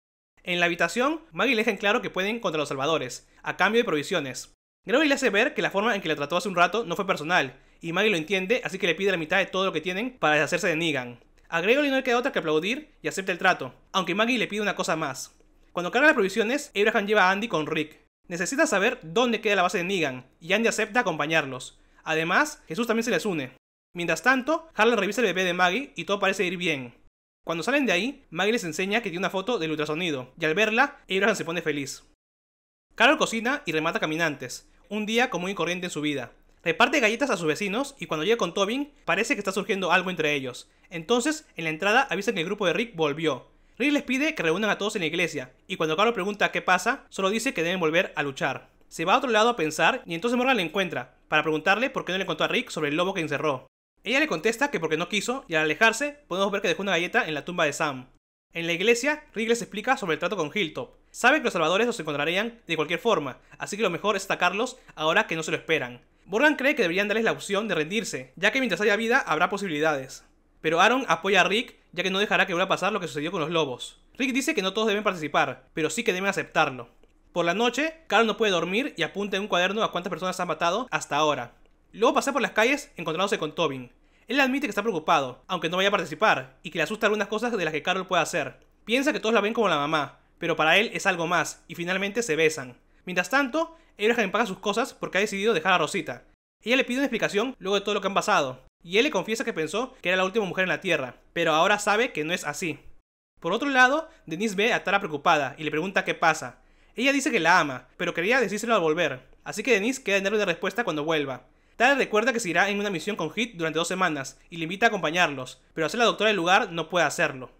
En la habitación, Maggie le deja en claro que pueden contra los salvadores, a cambio de provisiones. Gregory le hace ver que la forma en que la trató hace un rato no fue personal, y Maggie lo entiende, así que le pide la mitad de todo lo que tienen para deshacerse de Negan. A Gregory no le queda otra que aplaudir y acepta el trato, aunque Maggie le pide una cosa más. Cuando carga las provisiones, Abraham lleva a Andy con Rick. Necesita saber dónde queda la base de Negan, y Andy acepta acompañarlos. Además, Jesús también se les une. Mientras tanto, Harlan revisa el bebé de Maggie y todo parece ir bien. Cuando salen de ahí, Maggie les enseña que tiene una foto del ultrasonido, y al verla, Abraham se pone feliz. Carol cocina y remata caminantes, un día común y corriente en su vida. Reparte galletas a sus vecinos y cuando llega con Tobin, parece que está surgiendo algo entre ellos. Entonces, en la entrada avisan que el grupo de Rick volvió. Rick les pide que reúnan a todos en la iglesia, y cuando Carol pregunta qué pasa, solo dice que deben volver a luchar. Se va a otro lado a pensar y entonces Morgan le encuentra, para preguntarle por qué no le contó a Rick sobre el lobo que encerró. Ella le contesta que porque no quiso, y al alejarse, podemos ver que dejó una galleta en la tumba de Sam. En la iglesia, Rick les explica sobre el trato con Hilltop. Sabe que los salvadores los encontrarían de cualquier forma, así que lo mejor es atacarlos ahora que no se lo esperan. Morgan cree que deberían darles la opción de rendirse, ya que mientras haya vida habrá posibilidades. Pero Aaron apoya a Rick, ya que no dejará que vuelva a pasar lo que sucedió con los lobos. Rick dice que no todos deben participar, pero sí que deben aceptarlo. Por la noche, Carol no puede dormir y apunta en un cuaderno a cuántas personas han matado hasta ahora. Luego pasea por las calles encontrándose con Tobin. Él admite que está preocupado, aunque no vaya a participar, y que le asusta algunas cosas de las que Carol puede hacer. Piensa que todos la ven como la mamá, pero para él es algo más, y finalmente se besan. Mientras tanto, Abraham empaca sus cosas porque ha decidido dejar a Rosita. Ella le pide una explicación luego de todo lo que han pasado, y él le confiesa que pensó que era la última mujer en la Tierra, pero ahora sabe que no es así. Por otro lado, Denise ve a Tara preocupada y le pregunta qué pasa. Ella dice que la ama, pero quería decírselo al volver, así que Denise queda en darle una respuesta cuando vuelva. Tara recuerda que se irá en una misión con Hit durante 2 semanas y le invita a acompañarlos, pero al ser la doctora del lugar no puede hacerlo.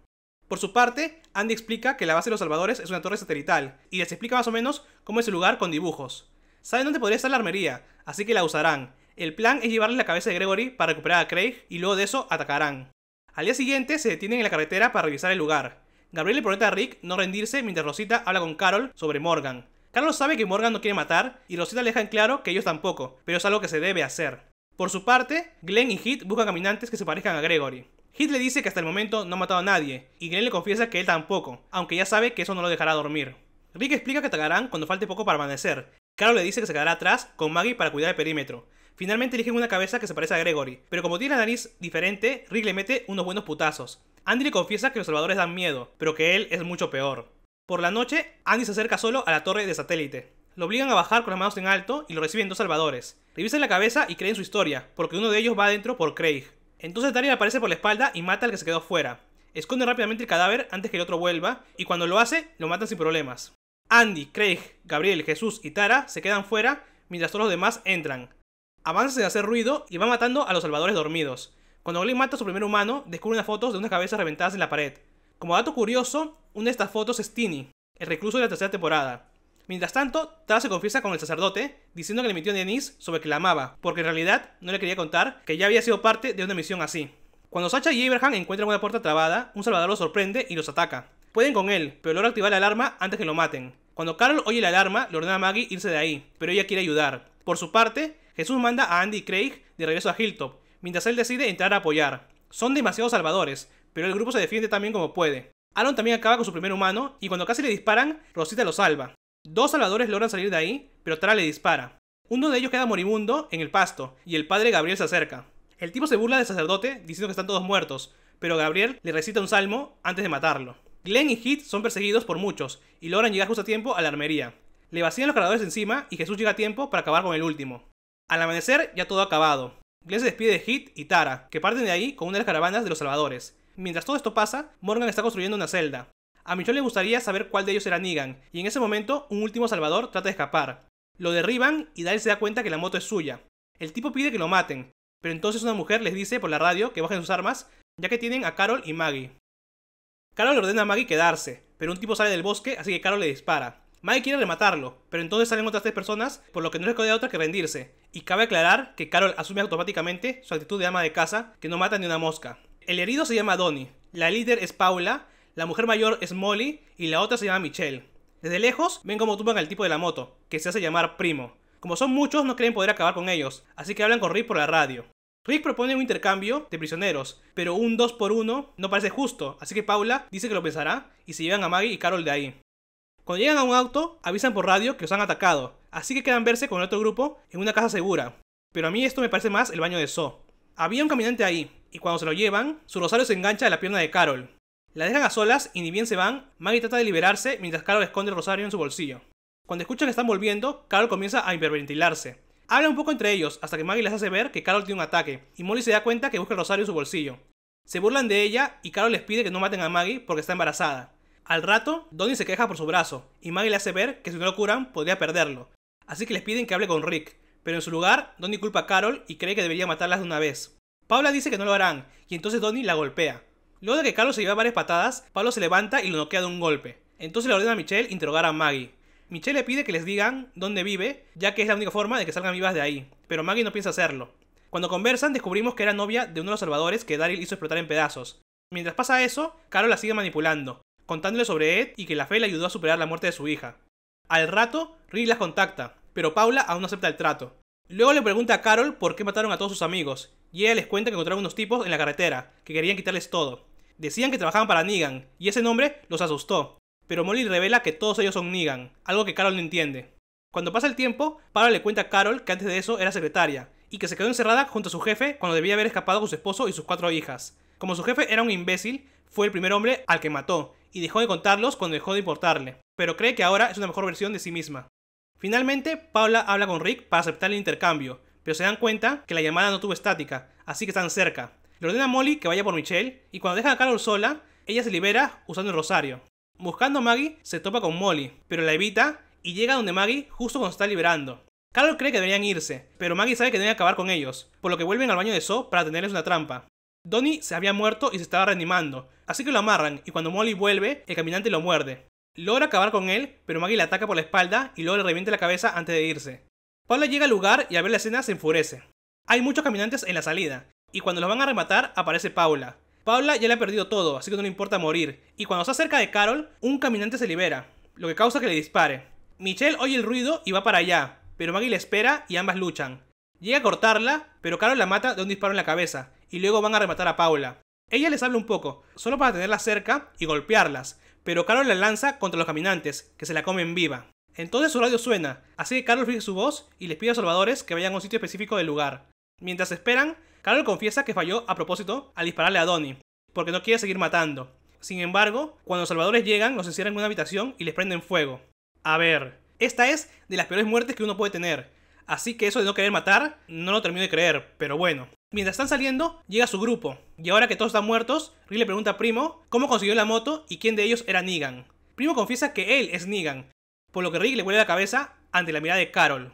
Por su parte, Andy explica que la base de los salvadores es una torre satelital y les explica más o menos cómo es el lugar con dibujos. Saben dónde podría estar la armería, así que la usarán. El plan es llevarles la cabeza de Gregory para recuperar a Craig y luego de eso atacarán. Al día siguiente se detienen en la carretera para revisar el lugar. Gabriel le promete a Rick no rendirse mientras Rosita habla con Carol sobre Morgan. Carol sabe que Morgan no quiere matar y Rosita le deja en claro que ellos tampoco, pero es algo que se debe hacer. Por su parte, Glenn y Hit buscan caminantes que se parezcan a Gregory. Hit le dice que hasta el momento no ha matado a nadie, y Glenn le confiesa que él tampoco, aunque ya sabe que eso no lo dejará dormir. Rick explica que atacarán cuando falte poco para amanecer. Carol le dice que se quedará atrás con Maggie para cuidar el perímetro. Finalmente eligen una cabeza que se parece a Gregory, pero como tiene la nariz diferente, Rick le mete unos buenos putazos. Andy le confiesa que los salvadores dan miedo, pero que él es mucho peor. Por la noche, Andy se acerca solo a la torre de satélite. Lo obligan a bajar con las manos en alto y lo reciben 2 salvadores. Revisan la cabeza y creen su historia, porque uno de ellos va adentro por Craig. Entonces Daryl aparece por la espalda y mata al que se quedó fuera. Esconde rápidamente el cadáver antes que el otro vuelva, y cuando lo hace, lo matan sin problemas. Andy, Craig, Gabriel, Jesús y Tara se quedan fuera, mientras todos los demás entran. Avanza sin hacer ruido y va matando a los salvadores dormidos. Cuando Glenn mata a su primer humano, descubre unas fotos de unas cabezas reventadas en la pared. Como dato curioso, una de estas fotos es Tini, el recluso de la 3ª temporada. Mientras tanto, Tara se confiesa con el sacerdote, diciendo que le mintió a Denise sobre que la amaba, porque en realidad no le quería contar que ya había sido parte de una misión así. Cuando Sacha y Abraham encuentran una puerta trabada, un salvador los sorprende y los ataca. Pueden con él, pero logra activar la alarma antes que lo maten. Cuando Carol oye la alarma, le ordena a Maggie irse de ahí, pero ella quiere ayudar. Por su parte, Jesús manda a Andy y Craig de regreso a Hilltop, mientras él decide entrar a apoyar. Son demasiados salvadores, pero el grupo se defiende también como puede. Aaron también acaba con su primer humano, y cuando casi le disparan, Rosita lo salva. 2 salvadores logran salir de ahí, pero Tara le dispara. Uno de ellos queda moribundo en el pasto, y el padre Gabriel se acerca. El tipo se burla del sacerdote, diciendo que están todos muertos, pero Gabriel le recita un salmo antes de matarlo. Glenn y Hit son perseguidos por muchos, y logran llegar justo a tiempo a la armería. Le vacían los cargadores encima, y Jesús llega a tiempo para acabar con el último. Al amanecer, ya todo ha acabado. Glenn se despide de Hit y Tara, que parten de ahí con una de las caravanas de los salvadores. Mientras todo esto pasa, Morgan está construyendo una celda. A Michonne le gustaría saber cuál de ellos era Negan, y en ese momento un último salvador trata de escapar. Lo derriban y Daryl se da cuenta que la moto es suya. El tipo pide que lo maten, pero entonces una mujer les dice por la radio que bajen sus armas, ya que tienen a Carol y Maggie. Carol le ordena a Maggie quedarse, pero un tipo sale del bosque, así que Carol le dispara. Maggie quiere rematarlo, pero entonces salen otras 3 personas, por lo que no les queda otra que rendirse. Y cabe aclarar que Carol asume automáticamente su actitud de ama de casa, que no mata ni una mosca. El herido se llama Donnie, la líder es Paula, la mujer mayor es Molly y la otra se llama Michelle. Desde lejos ven cómo tumban al tipo de la moto, que se hace llamar Primo. Como son muchos, no creen poder acabar con ellos, así que hablan con Rick por la radio. Rick propone un intercambio de prisioneros, pero un 2 por 1 no parece justo, así que Paula dice que lo pensará y se llevan a Maggie y Carol de ahí. Cuando llegan a un auto, avisan por radio que los han atacado, así que quedan verse con el otro grupo en una casa segura. Pero a mí esto me parece más el baño de Saw. Había un caminante ahí, y cuando se lo llevan, su rosario se engancha a la pierna de Carol. La dejan a solas y ni bien se van, Maggie trata de liberarse mientras Carol esconde el rosario en su bolsillo. Cuando escuchan que están volviendo, Carol comienza a hiperventilarse. Hablan un poco entre ellos hasta que Maggie les hace ver que Carol tiene un ataque, y Molly se da cuenta que busca el rosario en su bolsillo. Se burlan de ella y Carol les pide que no maten a Maggie porque está embarazada. Al rato, Donnie se queja por su brazo, y Maggie le hace ver que si no lo curan, podría perderlo. Así que les piden que hable con Rick, pero en su lugar, Donnie culpa a Carol y cree que debería matarlas de una vez. Paula dice que no lo harán, y entonces Donnie la golpea. Luego de que Carol se lleva varias patadas, Pablo se levanta y lo noquea de un golpe. Entonces le ordena a Michelle interrogar a Maggie. Michelle le pide que les digan dónde vive, ya que es la única forma de que salgan vivas de ahí, pero Maggie no piensa hacerlo. Cuando conversan, descubrimos que era novia de uno de los salvadores que Daryl hizo explotar en pedazos. Mientras pasa eso, Carol la sigue manipulando, contándole sobre Ed y que la fe le ayudó a superar la muerte de su hija. Al rato, Rick las contacta, pero Paula aún no acepta el trato. Luego le pregunta a Carol por qué mataron a todos sus amigos, y ella les cuenta que encontraron unos tipos en la carretera, que querían quitarles todo. Decían que trabajaban para Negan, y ese nombre los asustó, pero Molly revela que todos ellos son Negan, algo que Carol no entiende. Cuando pasa el tiempo, Paula le cuenta a Carol que antes de eso era secretaria, y que se quedó encerrada junto a su jefe cuando debía haber escapado con su esposo y sus 4 hijas. Como su jefe era un imbécil, fue el primer hombre al que mató, y dejó de contarlos cuando dejó de importarle, pero cree que ahora es una mejor versión de sí misma. Finalmente, Paula habla con Rick para aceptar el intercambio, pero se dan cuenta que la llamada no tuvo estática, así que están cerca. Le ordena a Molly que vaya por Michelle, y cuando deja a Carol sola, ella se libera usando el rosario. Buscando a Maggie, se topa con Molly, pero la evita y llega donde Maggie justo cuando se está liberando. Carol cree que deberían irse, pero Maggie sabe que deben acabar con ellos, por lo que vuelven al baño de Saw para tenerles una trampa. Donnie se había muerto y se estaba reanimando, así que lo amarran y cuando Molly vuelve, el caminante lo muerde. Logra acabar con él, pero Maggie le ataca por la espalda y luego le revienta la cabeza antes de irse. Paula llega al lugar y al ver la escena se enfurece. Hay muchos caminantes en la salida, y cuando los van a rematar aparece Paula. Paula ya le ha perdido todo, así que no le importa morir, y cuando está cerca de Carol, un caminante se libera, lo que causa que le dispare. Michelle oye el ruido y va para allá, pero Maggie le espera y ambas luchan. Llega a cortarla, pero Carol la mata de un disparo en la cabeza, y luego van a rematar a Paula. Ella les habla un poco, solo para tenerlas cerca y golpearlas, pero Carol la lanza contra los caminantes, que se la comen viva. Entonces su radio suena, así que Carol fija su voz y les pide a los salvadores que vayan a un sitio específico del lugar. Mientras esperan, Carol confiesa que falló a propósito al dispararle a Donnie, porque no quiere seguir matando. Sin embargo, cuando los salvadores llegan, los encierran en una habitación y les prenden fuego. A ver, esta es de las peores muertes que uno puede tener, así que eso de no querer matar, no lo termino de creer, pero bueno. Mientras están saliendo, llega su grupo, y ahora que todos están muertos, Rick le pregunta a Primo cómo consiguió la moto y quién de ellos era Negan. Primo confiesa que él es Negan, por lo que Rick le vuelve la cabeza ante la mirada de Carol.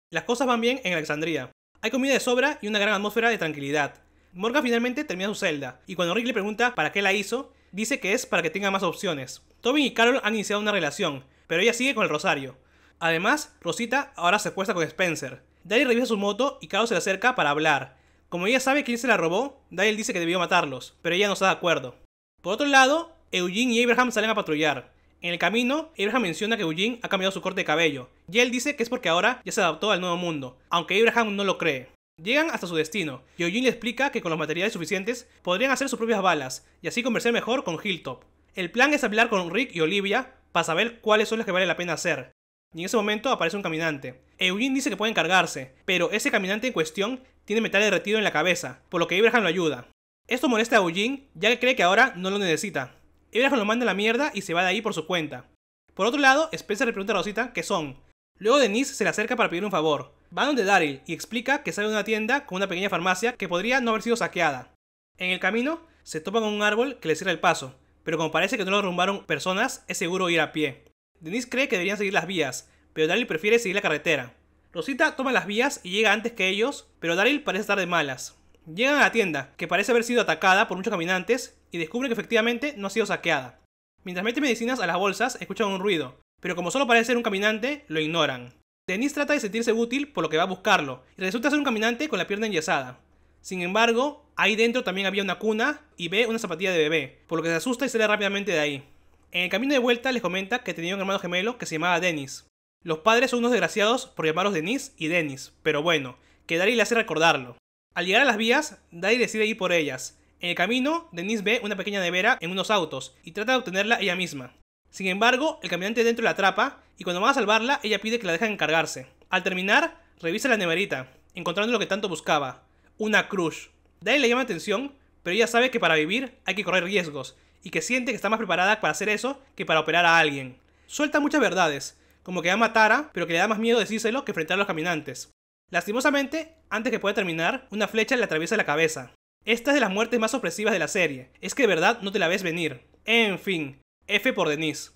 Las cosas van bien en Alexandria. Hay comida de sobra y una gran atmósfera de tranquilidad. Morgan finalmente termina su celda, y cuando Rick le pregunta para qué la hizo, dice que es para que tenga más opciones. Tobin y Carol han iniciado una relación, pero ella sigue con el rosario. Además, Rosita ahora se acuesta con Spencer. Daryl revisa su moto y Carol se le acerca para hablar. Como ella sabe quién se la robó, Daryl dice que debió matarlos, pero ella no está de acuerdo. Por otro lado, Eugene y Abraham salen a patrullar. En el camino, Abraham menciona que Eugene ha cambiado su corte de cabello, y él dice que es porque ahora ya se adaptó al nuevo mundo, aunque Abraham no lo cree. Llegan hasta su destino, y Eugene le explica que con los materiales suficientes podrían hacer sus propias balas, y así conversar mejor con Hilltop. El plan es hablar con Rick y Olivia para saber cuáles son las que vale la pena hacer. Y en ese momento aparece un caminante. Eugene dice que pueden cargarse, pero ese caminante en cuestión tiene metal derretido en la cabeza, por lo que Abraham lo ayuda. Esto molesta a Eugene, ya que cree que ahora no lo necesita. Abraham lo manda a la mierda y se va de ahí por su cuenta. Por otro lado, Spencer le pregunta a Rosita qué son. Luego Denise se le acerca para pedir un favor. Va donde Daryl y explica que sale de una tienda con una pequeña farmacia que podría no haber sido saqueada. En el camino, se topa con un árbol que le cierra el paso, pero como parece que no lo derrumbaron personas, es seguro ir a pie. Denise cree que deberían seguir las vías, pero Daryl prefiere seguir la carretera. Rosita toma las vías y llega antes que ellos, pero Daryl parece estar de malas. Llegan a la tienda, que parece haber sido atacada por muchos caminantes, y descubren que efectivamente no ha sido saqueada. Mientras mete medicinas a las bolsas, escuchan un ruido. pero como solo parece ser un caminante, lo ignoran. Denise trata de sentirse útil por lo que va a buscarlo, y resulta ser un caminante con la pierna enyesada. Sin embargo, ahí dentro también había una cuna y ve una zapatilla de bebé, por lo que se asusta y sale rápidamente de ahí. En el camino de vuelta les comenta que tenía un hermano gemelo que se llamaba Dennis. Los padres son unos desgraciados por llamarlos Denise y Dennis, pero bueno, que Daryl le hace recordarlo. Al llegar a las vías, Daryl decide ir por ellas. En el camino, Denise ve una pequeña nevera en unos autos y trata de obtenerla ella misma. Sin embargo, el caminante dentro la atrapa y cuando van a salvarla, ella pide que la dejen encargarse. Al terminar, revisa la neverita, encontrando lo que tanto buscaba, una crush. Daryl le llama la atención, pero ella sabe que para vivir hay que correr riesgos y que siente que está más preparada para hacer eso que para operar a alguien. Suelta muchas verdades, como que ama a Tara, pero que le da más miedo decírselo que enfrentar a los caminantes. Lastimosamente, antes que pueda terminar, una flecha le atraviesa la cabeza. Esta es de las muertes más opresivas de la serie, es que de verdad no te la ves venir. En fin, F por Denise.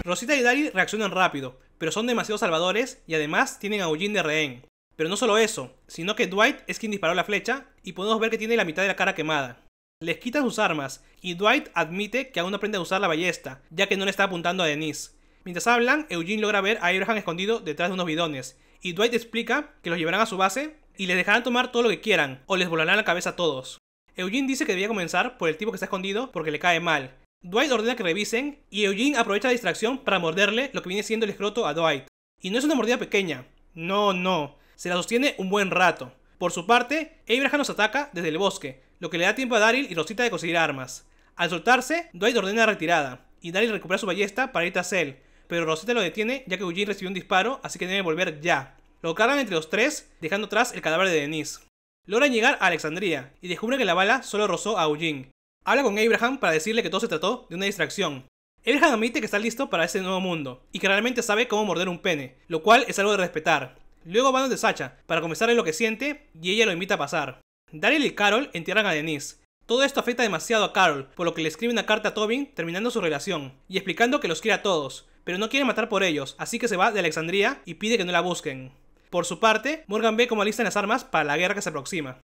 Rosita y Daryl reaccionan rápido, pero son demasiado salvadores y además tienen a Eugene de rehén. Pero no solo eso, sino que Dwight es quien disparó la flecha y podemos ver que tiene la mitad de la cara quemada. Les quitan sus armas y Dwight admite que aún no aprende a usar la ballesta, ya que no le está apuntando a Denise. Mientras hablan, Eugene logra ver a Abraham escondido detrás de unos bidones y Dwight explica que los llevarán a su base y les dejarán tomar todo lo que quieran o les volarán la cabeza a todos. Eugene dice que debía comenzar por el tipo que está escondido porque le cae mal. Dwight ordena que revisen y Eugene aprovecha la distracción para morderle lo que viene siendo el escroto a Dwight. Y no es una mordida pequeña, no, se la sostiene un buen rato. Por su parte, Abraham nos ataca desde el bosque, lo que le da tiempo a Daryl y Rosita de conseguir armas. Al soltarse, Dwight ordena la retirada y Daryl recupera su ballesta para ir tras él, pero Rosita lo detiene ya que Eugene recibió un disparo, así que debe volver ya. Lo cargan entre los tres, dejando atrás el cadáver de Denise. Logran llegar a Alexandria y descubren que la bala solo rozó a Eugene. Habla con Abraham para decirle que todo se trató de una distracción. Abraham admite que está listo para ese nuevo mundo y que realmente sabe cómo morder un pene, lo cual es algo de respetar. Luego van donde Sacha para confesarle lo que siente y ella lo invita a pasar. Daryl y Carol entierran a Denise. Todo esto afecta demasiado a Carol, por lo que le escribe una carta a Tobin terminando su relación y explicando que los quiere a todos, pero no quiere matar por ellos, así que se va de Alexandria y pide que no la busquen. Por su parte, Morgan ve cómo alistan las armas para la guerra que se aproxima.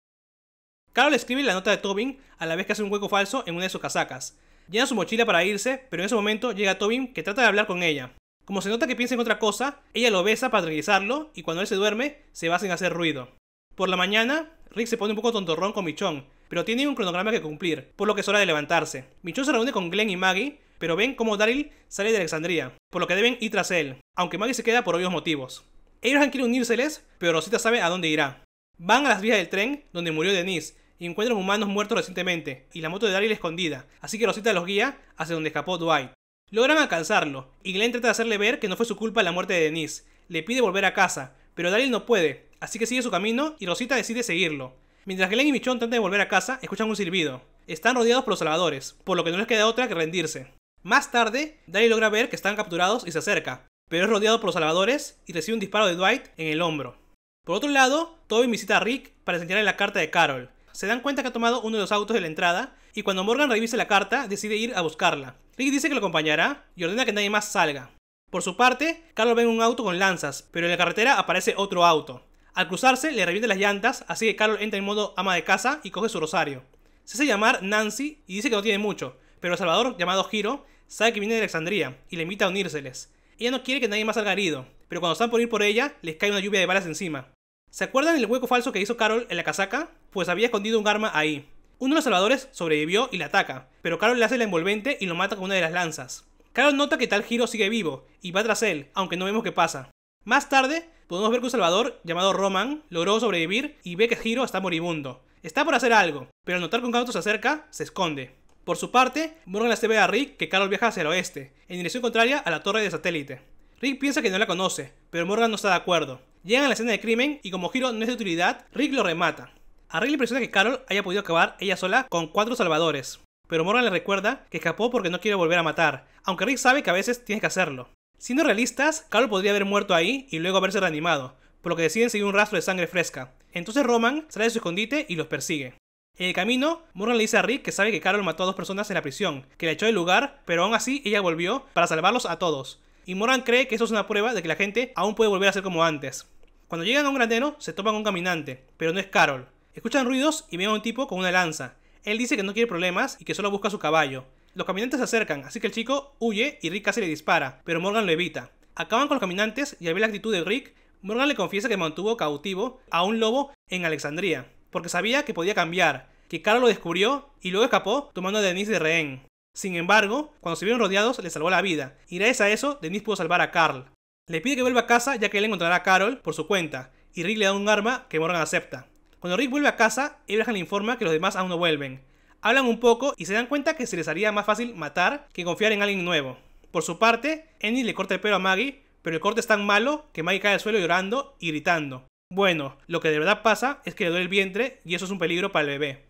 Carol escribe la nota de Tobin a la vez que hace un hueco falso en una de sus casacas. Llena su mochila para irse, pero en ese momento llega Tobin que trata de hablar con ella. Como se nota que piensa en otra cosa, ella lo besa para tranquilizarlo y cuando él se duerme, se va sin hacer ruido. Por la mañana, Rick se pone un poco tontorrón con Michonne, pero tiene un cronograma que cumplir, por lo que es hora de levantarse. Michonne se reúne con Glenn y Maggie, pero ven cómo Daryl sale de Alexandria, por lo que deben ir tras él, aunque Maggie se queda por obvios motivos. Abraham quiere unírseles, pero Rosita sabe a dónde irá. Van a las vías del tren donde murió Denise y encuentran humanos muertos recientemente y la moto de Daryl escondida, así que Rosita los guía hacia donde escapó Dwight. Logran alcanzarlo y Glenn trata de hacerle ver que no fue su culpa la muerte de Denise. Le pide volver a casa, pero Daryl no puede, así que sigue su camino y Rosita decide seguirlo. Mientras Glenn y Michonne tratan de volver a casa, escuchan un silbido. Están rodeados por los salvadores, por lo que no les queda otra que rendirse. Más tarde, Daryl logra ver que están capturados y se acerca, pero es rodeado por los salvadores y recibe un disparo de Dwight en el hombro. Por otro lado, Tobin visita a Rick para enseñarle la carta de Carol. Se dan cuenta que ha tomado uno de los autos de la entrada y cuando Morgan revise la carta, decide ir a buscarla. Rick dice que lo acompañará y ordena que nadie más salga. Por su parte, Carol ve un auto con lanzas, pero en la carretera aparece otro auto. Al cruzarse, le revienta las llantas, así que Carol entra en modo ama de casa y coge su rosario. Se hace llamar Nancy y dice que no tiene mucho, pero el salvador, llamado Hiro, sabe que viene de Alexandria y le invita a unírseles. Ella no quiere que nadie más salga herido, pero cuando están por ir por ella, les cae una lluvia de balas encima. ¿Se acuerdan del hueco falso que hizo Carol en la casaca? Pues había escondido un arma ahí. Uno de los salvadores sobrevivió y le ataca, pero Carol le hace la envolvente y lo mata con una de las lanzas. Carol nota que tal Hiro sigue vivo y va tras él, aunque no vemos qué pasa. Más tarde, podemos ver que un salvador llamado Roman logró sobrevivir y ve que Hiro está moribundo. Está por hacer algo, pero al notar que un auto se acerca, se esconde. Por su parte, Morgan le hace ver a Rick que Carol viaja hacia el oeste, en dirección contraria a la torre de satélite. Rick piensa que no la conoce, pero Morgan no está de acuerdo. Llegan a la escena de crimen y como Hiro no es de utilidad, Rick lo remata. A Rick le impresiona que Carol haya podido acabar ella sola con 4 salvadores, pero Morgan le recuerda que escapó porque no quiere volver a matar, aunque Rick sabe que a veces tiene que hacerlo. Siendo realistas, Carol podría haber muerto ahí y luego haberse reanimado, por lo que deciden seguir un rastro de sangre fresca. Entonces Roman sale de su escondite y los persigue. En el camino, Morgan le dice a Rick que sabe que Carol mató a 2 personas en la prisión, que la echó del lugar, pero aún así ella volvió para salvarlos a todos. Y Morgan cree que eso es una prueba de que la gente aún puede volver a ser como antes. Cuando llegan a un granero, se topan con un caminante, pero no es Carol. Escuchan ruidos y ven a un tipo con una lanza. Él dice que no quiere problemas y que solo busca su caballo. Los caminantes se acercan, así que el chico huye y Rick casi le dispara, pero Morgan lo evita. Acaban con los caminantes y al ver la actitud de Rick, Morgan le confiesa que mantuvo cautivo a un lobo en Alexandría, porque sabía que podía cambiar, que Carol lo descubrió y luego escapó tomando a Denise de rehén. Sin embargo, cuando se vieron rodeados le salvó la vida, y gracias a eso Denise pudo salvar a Carl. Le pide que vuelva a casa ya que él encontrará a Carol por su cuenta, y Rick le da un arma que Morgan acepta. Cuando Rick vuelve a casa, Abraham le informa que los demás aún no vuelven. Hablan un poco y se dan cuenta que se les haría más fácil matar que confiar en alguien nuevo. Por su parte, Enid le corta el pelo a Maggie, pero el corte es tan malo que Maggie cae al suelo llorando y gritando. Bueno, lo que de verdad pasa es que le duele el vientre y eso es un peligro para el bebé.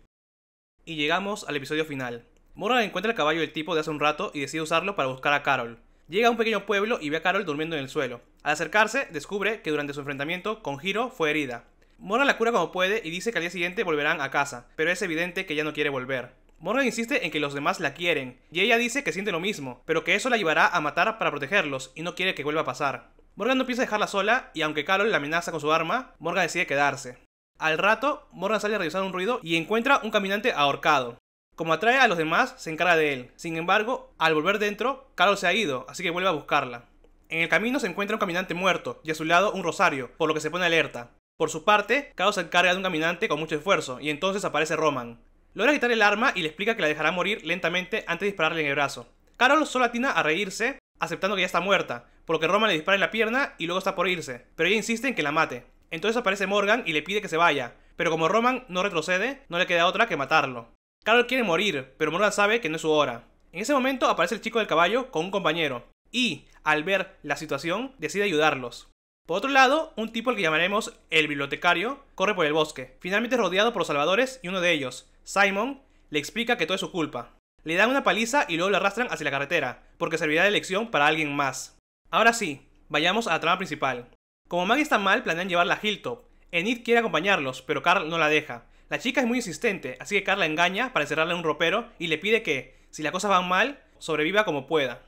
Y llegamos al episodio final. Morgan encuentra el caballo del tipo de hace un rato y decide usarlo para buscar a Carol. Llega a un pequeño pueblo y ve a Carol durmiendo en el suelo. Al acercarse, descubre que durante su enfrentamiento con Hiro fue herida. Morgan la cura como puede y dice que al día siguiente volverán a casa, pero es evidente que ella no quiere volver. Morgan insiste en que los demás la quieren, y ella dice que siente lo mismo, pero que eso la llevará a matar para protegerlos y no quiere que vuelva a pasar. Morgan no piensa dejarla sola y aunque Carol la amenaza con su arma, Morgan decide quedarse. Al rato, Morgan sale a revisar un ruido y encuentra un caminante ahorcado. Como atrae a los demás, se encarga de él. Sin embargo, al volver dentro, Carol se ha ido, así que vuelve a buscarla. En el camino se encuentra un caminante muerto y a su lado un rosario, por lo que se pone alerta. Por su parte, Carol se encarga de un caminante con mucho esfuerzo y entonces aparece Roman. Logra quitarle el arma y le explica que la dejará morir lentamente antes de dispararle en el brazo. Carol solo atina a reírse, aceptando que ya está muerta, por lo que Roman le dispara en la pierna y luego está por irse, pero ella insiste en que la mate. Entonces aparece Morgan y le pide que se vaya, pero como Roman no retrocede, no le queda otra que matarlo. Carol quiere morir, pero Morgan sabe que no es su hora. En ese momento aparece el chico del caballo con un compañero, y, al ver la situación, decide ayudarlos. Por otro lado, un tipo al que llamaremos el bibliotecario, corre por el bosque. Finalmente es rodeado por los salvadores y uno de ellos, Simon, le explica que todo es su culpa. Le dan una paliza y luego lo arrastran hacia la carretera, porque servirá de lección para alguien más. Ahora sí, vayamos a la trama principal. Como Maggie está mal, planean llevarla a Hilltop. Enid quiere acompañarlos, pero Carl no la deja. La chica es muy insistente, así que Carl la engaña para encerrarla en un ropero y le pide que, si las cosas van mal, sobreviva como pueda.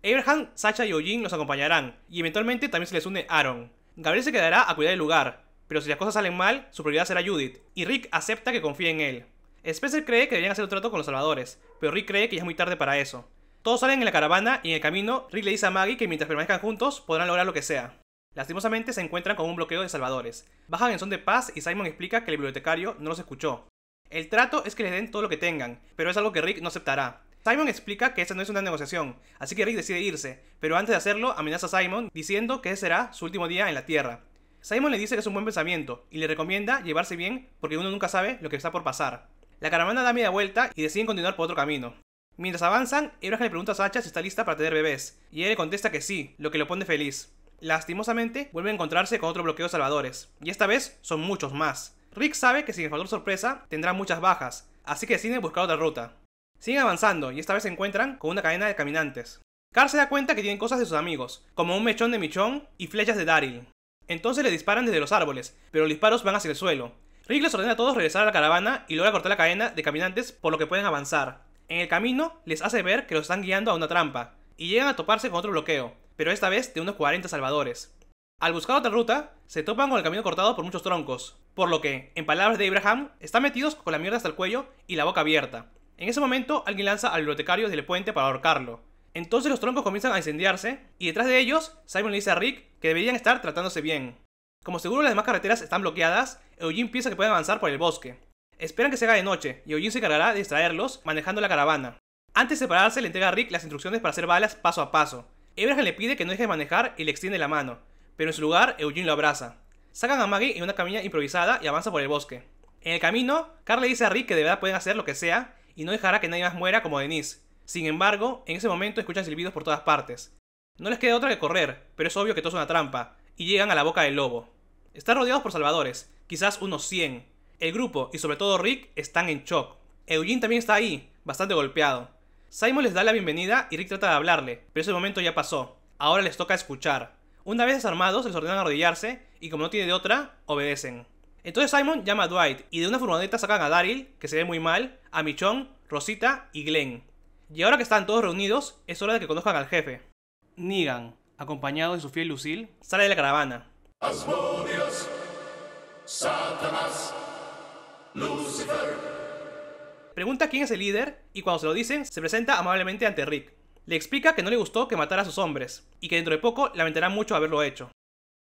Abraham, Sacha y Eugene los acompañarán, y eventualmente también se les une Aaron. Gabriel se quedará a cuidar el lugar, pero si las cosas salen mal, su prioridad será Judith, y Rick acepta que confíe en él. Spencer cree que deberían hacer un trato con los salvadores, pero Rick cree que ya es muy tarde para eso. Todos salen en la caravana y en el camino, Rick le dice a Maggie que mientras permanezcan juntos, podrán lograr lo que sea. Lastimosamente se encuentran con un bloqueo de salvadores. Bajan en son de paz y Simon explica que el bibliotecario no los escuchó. El trato es que les den todo lo que tengan, pero es algo que Rick no aceptará. Simon explica que esa no es una negociación, así que Rick decide irse, pero antes de hacerlo amenaza a Simon diciendo que ese será su último día en la Tierra. Simon le dice que es un buen pensamiento y le recomienda llevarse bien porque uno nunca sabe lo que está por pasar. La caravana da media vuelta y deciden continuar por otro camino. Mientras avanzan, Abraham le pregunta a Sacha si está lista para tener bebés, y él le contesta que sí, lo que lo pone feliz. Lastimosamente, vuelve a encontrarse con otro bloqueo de salvadores, y esta vez son muchos más. Rick sabe que sin el factor sorpresa tendrá muchas bajas, así que deciden buscar otra ruta. Siguen avanzando y esta vez se encuentran con una cadena de caminantes. Carl se da cuenta que tienen cosas de sus amigos, como un mechón de Michonne y flechas de Daryl. Entonces le disparan desde los árboles, pero los disparos van hacia el suelo. Rick les ordena a todos regresar a la caravana y logra cortar la cadena de caminantes por lo que pueden avanzar. En el camino les hace ver que los están guiando a una trampa, y llegan a toparse con otro bloqueo, pero esta vez de unos 40 salvadores. Al buscar otra ruta, se topan con el camino cortado por muchos troncos, por lo que, en palabras de Abraham, están metidos con la mierda hasta el cuello y la boca abierta. En ese momento, alguien lanza al bibliotecario desde el puente para ahorcarlo. Entonces los troncos comienzan a incendiarse, y detrás de ellos, Simon le dice a Rick que deberían estar tratándose bien. Como seguro las demás carreteras están bloqueadas, Eugene piensa que pueden avanzar por el bosque. Esperan que se haga de noche, y Eugene se encargará de distraerlos manejando la caravana. Antes de separarse, le entrega a Rick las instrucciones para hacer balas paso a paso. Abraham le pide que no deje de manejar y le extiende la mano, pero en su lugar, Eugene lo abraza. Sacan a Maggie en una camilla improvisada y avanza por el bosque. En el camino, Carl le dice a Rick que de verdad pueden hacer lo que sea y no dejará que nadie más muera como Denise. Sin embargo, en ese momento escuchan silbidos por todas partes. No les queda otra que correr, pero es obvio que todo es una trampa, y llegan a la boca del lobo. Están rodeados por salvadores, quizás unos 100. El grupo, y sobre todo Rick, están en shock. Eugene también está ahí, bastante golpeado. Simon les da la bienvenida y Rick trata de hablarle, pero ese momento ya pasó. Ahora les toca escuchar. Una vez desarmados, les ordenan arrodillarse, y como no tiene de otra, obedecen. Entonces Simon llama a Dwight, y de una furgoneta sacan a Daryl, que se ve muy mal, a Michonne, Rosita y Glenn. Y ahora que están todos reunidos, es hora de que conozcan al jefe. Negan, acompañado de su fiel Lucille, sale de la caravana. Asmodeus, Satanás, Lucifer, pregunta quién es el líder y cuando se lo dicen, se presenta amablemente ante Rick. Le explica que no le gustó que matara a sus hombres y que dentro de poco lamentará mucho haberlo hecho.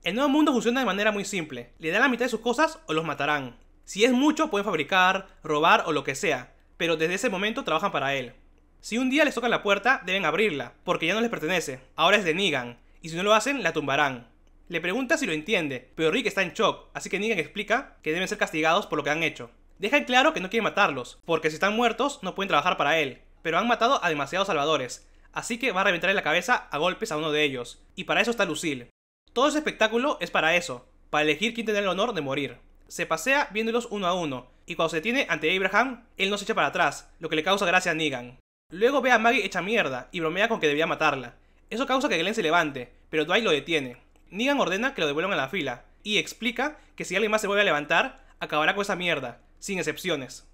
El nuevo mundo funciona de manera muy simple. Le dan la mitad de sus cosas o los matarán. Si es mucho, pueden fabricar, robar o lo que sea, pero desde ese momento trabajan para él. Si un día les tocan la puerta, deben abrirla, porque ya no les pertenece, ahora es de Negan, y si no lo hacen, la tumbarán. Le pregunta si lo entiende, pero Rick está en shock, así que Negan explica que deben ser castigados por lo que han hecho. Deja en claro que no quiere matarlos, porque si están muertos, no pueden trabajar para él, pero han matado a demasiados salvadores, así que va a reventarle la cabeza a golpes a uno de ellos, y para eso está Lucille. Todo ese espectáculo es para eso, para elegir quién tendrá el honor de morir. Se pasea viéndolos uno a uno, y cuando se detiene ante Abraham, él no se echa para atrás, lo que le causa gracia a Negan. Luego ve a Maggie hecha mierda y bromea con que debía matarla. Eso causa que Glenn se levante, pero Dwight lo detiene. Negan ordena que lo devuelvan a la fila, y explica que si alguien más se vuelve a levantar, acabará con esa mierda, sin excepciones.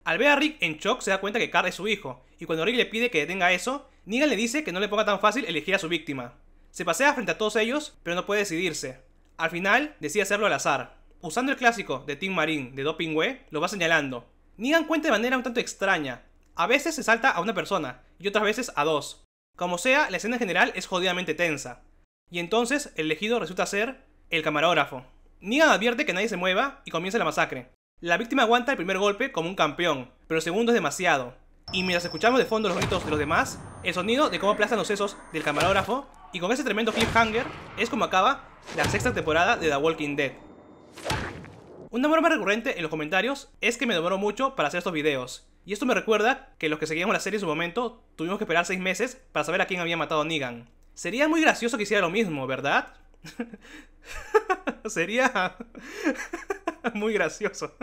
Al ver a Rick en shock se da cuenta que Carl es su hijo, y cuando Rick le pide que detenga eso, Negan le dice que no le ponga tan fácil elegir a su víctima. Se pasea frente a todos ellos, pero no puede decidirse. Al final, decide hacerlo al azar. Usando el clásico de Team Marine de Dopingüe, lo va señalando. Negan cuenta de manera un tanto extraña. A veces se salta a una persona, y otras veces a dos. Como sea, la escena en general es jodidamente tensa. Y entonces, el elegido resulta ser el camarógrafo. Negan advierte que nadie se mueva y comienza la masacre. La víctima aguanta el primer golpe como un campeón, pero el segundo es demasiado. Y mientras escuchamos de fondo los gritos de los demás, el sonido de cómo aplastan los sesos del camarógrafo, y con ese tremendo cliffhanger, es como acaba la sexta temporada de The Walking Dead. Una broma recurrente en los comentarios es que me demoró mucho para hacer estos videos. Y esto me recuerda que los que seguíamos la serie en su momento tuvimos que esperar 6 meses para saber a quién había matado a Negan. Sería muy gracioso que hiciera lo mismo, ¿verdad? Sería muy gracioso.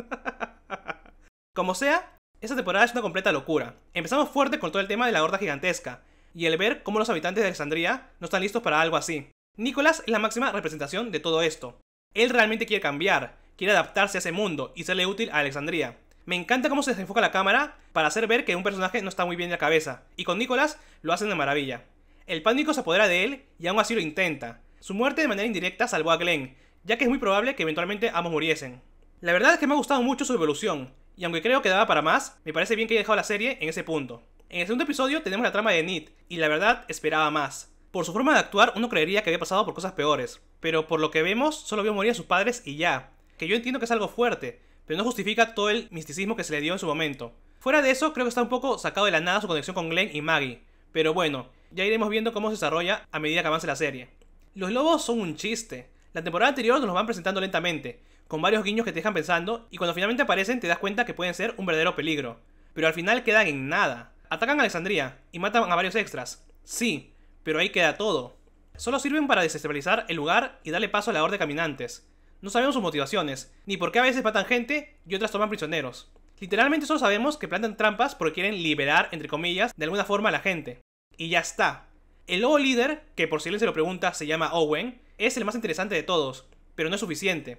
Como sea, esta temporada es una completa locura. Empezamos fuerte con todo el tema de la horda gigantesca, y el ver cómo los habitantes de Alexandria no están listos para algo así. Nicholas es la máxima representación de todo esto. Él realmente quiere cambiar, quiere adaptarse a ese mundo y serle útil a Alexandria. Me encanta cómo se desenfoca la cámara para hacer ver que un personaje no está muy bien de la cabeza, y con Nicholas lo hacen de maravilla. El pánico se apodera de él y aún así lo intenta. Su muerte de manera indirecta salvó a Glenn, ya que es muy probable que eventualmente ambos muriesen. La verdad es que me ha gustado mucho su evolución, y aunque creo que daba para más, me parece bien que haya dejado la serie en ese punto. En el segundo episodio tenemos la trama de Ned, y la verdad esperaba más. Por su forma de actuar uno creería que había pasado por cosas peores, pero por lo que vemos solo vio morir a sus padres y ya. Que yo entiendo que es algo fuerte, pero no justifica todo el misticismo que se le dio en su momento. Fuera de eso, creo que está un poco sacado de la nada su conexión con Glenn y Maggie, pero bueno, ya iremos viendo cómo se desarrolla a medida que avance la serie. Los lobos son un chiste. La temporada anterior nos los van presentando lentamente, con varios guiños que te dejan pensando, y cuando finalmente aparecen te das cuenta que pueden ser un verdadero peligro. Pero al final quedan en nada. Atacan a Alexandria y matan a varios extras. Sí, pero ahí queda todo. Solo sirven para desestabilizar el lugar y darle paso a la horda de caminantes. No sabemos sus motivaciones, ni por qué a veces matan gente y otras toman prisioneros. Literalmente solo sabemos que plantan trampas porque quieren liberar, entre comillas, de alguna forma a la gente. Y ya está. El lobo líder, que por si alguien se lo pregunta se llama Owen, es el más interesante de todos, pero no es suficiente.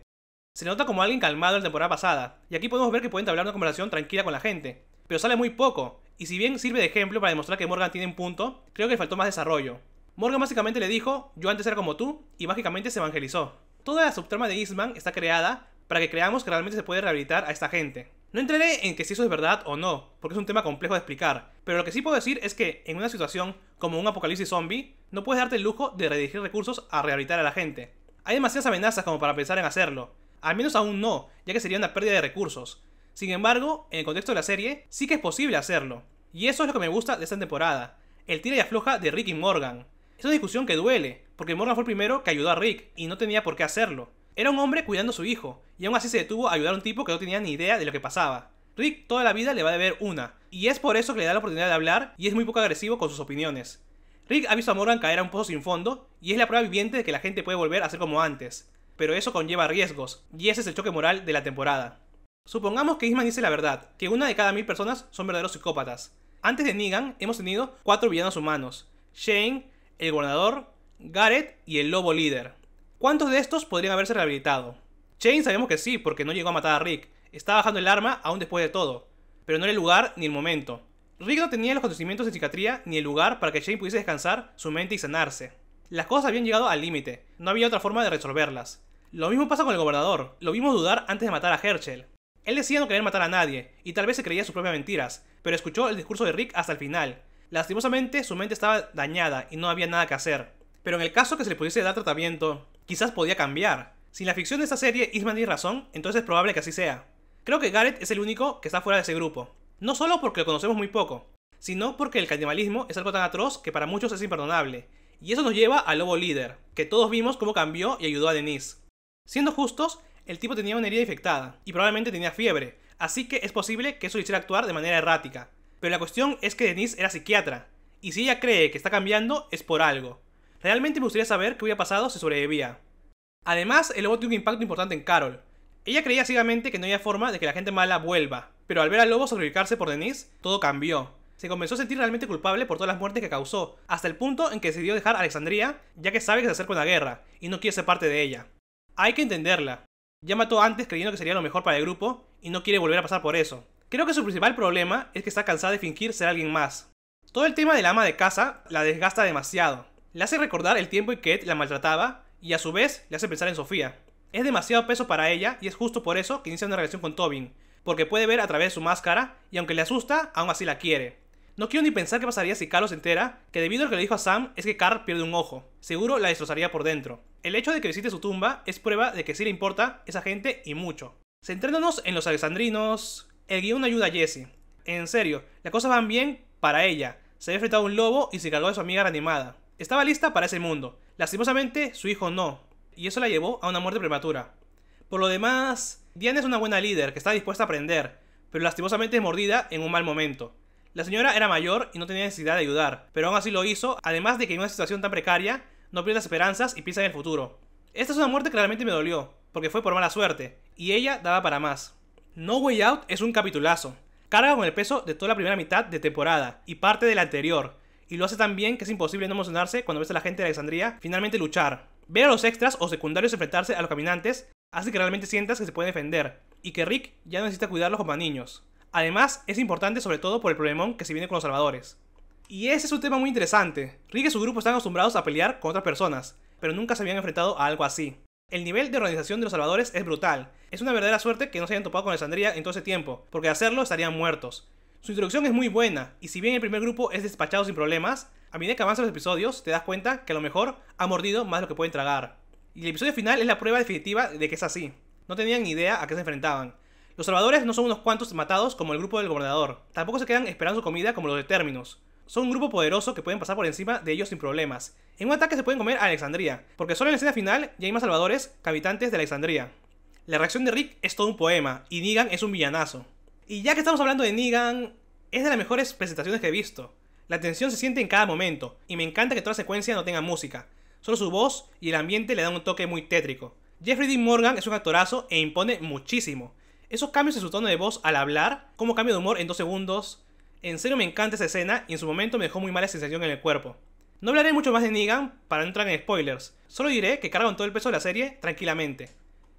Se nota como alguien calmado en la temporada pasada, y aquí podemos ver que puede entablar una conversación tranquila con la gente, pero sale muy poco, y si bien sirve de ejemplo para demostrar que Morgan tiene un punto, creo que le faltó más desarrollo. Morgan básicamente le dijo, yo antes era como tú, y mágicamente se evangelizó. Toda la subtrama de Eastman está creada para que creamos que realmente se puede rehabilitar a esta gente. No entraré en que si eso es verdad o no, porque es un tema complejo de explicar, pero lo que sí puedo decir es que en una situación como un apocalipsis zombie, no puedes darte el lujo de redirigir recursos a rehabilitar a la gente. Hay demasiadas amenazas como para pensar en hacerlo, al menos aún no, ya que sería una pérdida de recursos. Sin embargo, en el contexto de la serie, sí que es posible hacerlo, y eso es lo que me gusta de esta temporada, el tira y afloja de Rick y Morgan. Es una discusión que duele, porque Morgan fue el primero que ayudó a Rick, y no tenía por qué hacerlo. Era un hombre cuidando a su hijo, y aún así se detuvo a ayudar a un tipo que no tenía ni idea de lo que pasaba. Rick toda la vida le va a deber una, y es por eso que le da la oportunidad de hablar y es muy poco agresivo con sus opiniones. Rick ha visto a Morgan caer a un pozo sin fondo, y es la prueba viviente de que la gente puede volver a ser como antes. Pero eso conlleva riesgos, y ese es el choque moral de la temporada. Supongamos que Eastman dice la verdad, que una de cada 1000 personas son verdaderos psicópatas. Antes de Negan hemos tenido 4 villanos humanos: Shane, el gobernador, Garrett y el lobo líder. ¿Cuántos de estos podrían haberse rehabilitado? Shane sabemos que sí, porque no llegó a matar a Rick. Estaba bajando el arma aún después de todo, pero no era el lugar ni el momento. Rick no tenía los conocimientos en psiquiatría ni el lugar para que Shane pudiese descansar su mente y sanarse. Las cosas habían llegado al límite, no había otra forma de resolverlas. Lo mismo pasa con el gobernador, lo vimos dudar antes de matar a Herschel. Él decía no querer matar a nadie, y tal vez se creía sus propias mentiras, pero escuchó el discurso de Rick hasta el final. Lastimosamente, su mente estaba dañada y no había nada que hacer. Pero en el caso que se le pudiese dar tratamiento, quizás podía cambiar. Si en la ficción de esta serie Eastman tiene razón, entonces es probable que así sea. Creo que Garrett es el único que está fuera de ese grupo. No solo porque lo conocemos muy poco, sino porque el canibalismo es algo tan atroz que para muchos es imperdonable. Y eso nos lleva al lobo líder, que todos vimos cómo cambió y ayudó a Denise. Siendo justos, el tipo tenía una herida infectada, y probablemente tenía fiebre, así que es posible que eso le hiciera actuar de manera errática. Pero la cuestión es que Denise era psiquiatra, y si ella cree que está cambiando, es por algo. Realmente me gustaría saber qué hubiera pasado si sobrevivía. Además, el lobo tiene un impacto importante en Carol. Ella creía ciegamente que no había forma de que la gente mala vuelva, pero al ver al lobo sacrificarse por Denise, todo cambió. Se comenzó a sentir realmente culpable por todas las muertes que causó, hasta el punto en que decidió dejar Alexandria, ya que sabe que se acerca una guerra, y no quiere ser parte de ella. Hay que entenderla. Ya mató antes creyendo que sería lo mejor para el grupo, y no quiere volver a pasar por eso. Creo que su principal problema es que está cansada de fingir ser alguien más. Todo el tema de la ama de casa la desgasta demasiado. Le hace recordar el tiempo en que Ed la maltrataba, y a su vez le hace pensar en Sofía. Es demasiado peso para ella, y es justo por eso que inicia una relación con Tobin, porque puede ver a través de su máscara, y aunque le asusta, aún así la quiere. No quiero ni pensar qué pasaría si Carl se entera que debido a lo que le dijo a Sam es que Carl pierde un ojo. Seguro la destrozaría por dentro. El hecho de que visite su tumba es prueba de que sí le importa esa gente y mucho. Centrándonos en los alexandrinos, el guión ayuda a Jessie. En serio, las cosas van bien para ella. Se había enfrentado a un lobo y se cargó de su amiga reanimada. Estaba lista para ese mundo. Lastimosamente, su hijo no. Y eso la llevó a una muerte prematura. Por lo demás, Diana es una buena líder que está dispuesta a aprender, pero lastimosamente es mordida en un mal momento. La señora era mayor y no tenía necesidad de ayudar, pero aún así lo hizo, además de que en una situación tan precaria, no pierdas esperanzas y piensa en el futuro. Esta es una muerte que realmente me dolió, porque fue por mala suerte, y ella daba para más. No Way Out es un capitulazo. Carga con el peso de toda la primera mitad de temporada, y parte de la anterior, y lo hace tan bien que es imposible no emocionarse cuando ves a la gente de Alexandria finalmente luchar. Ver a los extras o secundarios enfrentarse a los caminantes hace que realmente sientas que se pueden defender, y que Rick ya no necesita cuidarlos como a niños. Además, es importante sobre todo por el problemón que se viene con los salvadores. Y ese es un tema muy interesante. Rick y su grupo están acostumbrados a pelear con otras personas, pero nunca se habían enfrentado a algo así. El nivel de organización de los salvadores es brutal. Es una verdadera suerte que no se hayan topado con Alexandria en todo ese tiempo, porque de hacerlo estarían muertos. Su introducción es muy buena, y si bien el primer grupo es despachado sin problemas, a medida que avanzan los episodios te das cuenta que a lo mejor ha mordido más de lo que pueden tragar. Y el episodio final es la prueba definitiva de que es así. No tenían ni idea a qué se enfrentaban. Los salvadores no son unos cuantos matados como el grupo del gobernador. Tampoco se quedan esperando su comida como los de Terminus. Son un grupo poderoso que pueden pasar por encima de ellos sin problemas. En un ataque se pueden comer a Alexandria, porque solo en la escena final ya hay más salvadores que habitantes de Alexandria. La reacción de Rick es todo un poema, y Negan es un villanazo. Y ya que estamos hablando de Negan, es de las mejores presentaciones que he visto. La tensión se siente en cada momento, y me encanta que toda la secuencia no tenga música. Solo su voz y el ambiente le dan un toque muy tétrico. Jeffrey Dean Morgan es un actorazo e impone muchísimo. Esos cambios en su tono de voz al hablar, como cambio de humor en 2 segundos. En serio me encanta esa escena y en su momento me dejó muy mala sensación en el cuerpo. No hablaré mucho más de Negan para no entrar en spoilers. Solo diré que carga con todo el peso de la serie tranquilamente.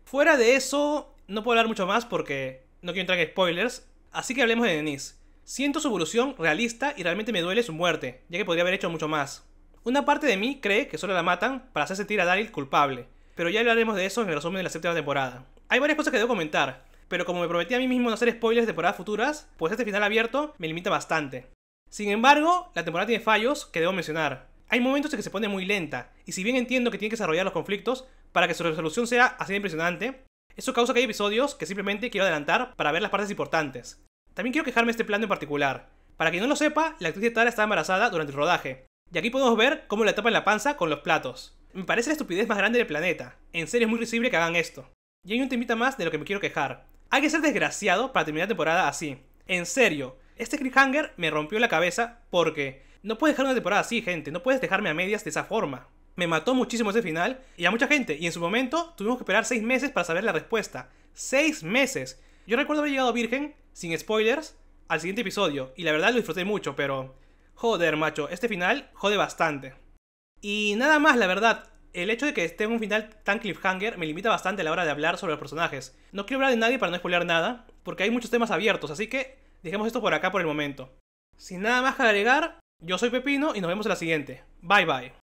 Fuera de eso, no puedo hablar mucho más porque no quiero entrar en spoilers. Así que hablemos de Denise. Siento su evolución realista y realmente me duele su muerte, ya que podría haber hecho mucho más. Una parte de mí cree que solo la matan para hacer sentir a Daryl culpable, pero ya hablaremos de eso en el resumen de la 7ª temporada. Hay varias cosas que debo comentar, pero como me prometí a mí mismo no hacer spoilers de temporadas futuras, pues este final abierto me limita bastante. Sin embargo, la temporada tiene fallos que debo mencionar. Hay momentos en que se pone muy lenta, y si bien entiendo que tiene que desarrollar los conflictos para que su resolución sea así de impresionante, eso causa que hay episodios que simplemente quiero adelantar para ver las partes importantes. También quiero quejarme de este plano en particular. Para quien no lo sepa, la actriz de Tara estaba embarazada durante el rodaje, y aquí podemos ver cómo le tapan la panza con los platos. Me parece la estupidez más grande del planeta. En serio es muy risible que hagan esto. Y hay un temita más de lo que me quiero quejar. Hay que ser desgraciado para terminar la temporada así. En serio, este cliffhanger me rompió la cabeza porque no puedes dejar una temporada así, gente. No puedes dejarme a medias de esa forma. Me mató muchísimo ese final y a mucha gente. Y en su momento tuvimos que esperar 6 meses para saber la respuesta. 6 meses. Yo recuerdo haber llegado virgen, sin spoilers, al siguiente episodio. Y la verdad lo disfruté mucho, pero... joder, macho, este final jode bastante. Y nada más, la verdad. El hecho de que esté en un final tan cliffhanger me limita bastante a la hora de hablar sobre los personajes. No quiero hablar de nadie para no spoilear nada, porque hay muchos temas abiertos, así que dejemos esto por acá por el momento. Sin nada más que agregar, yo soy Pepino y nos vemos en la siguiente. Bye bye.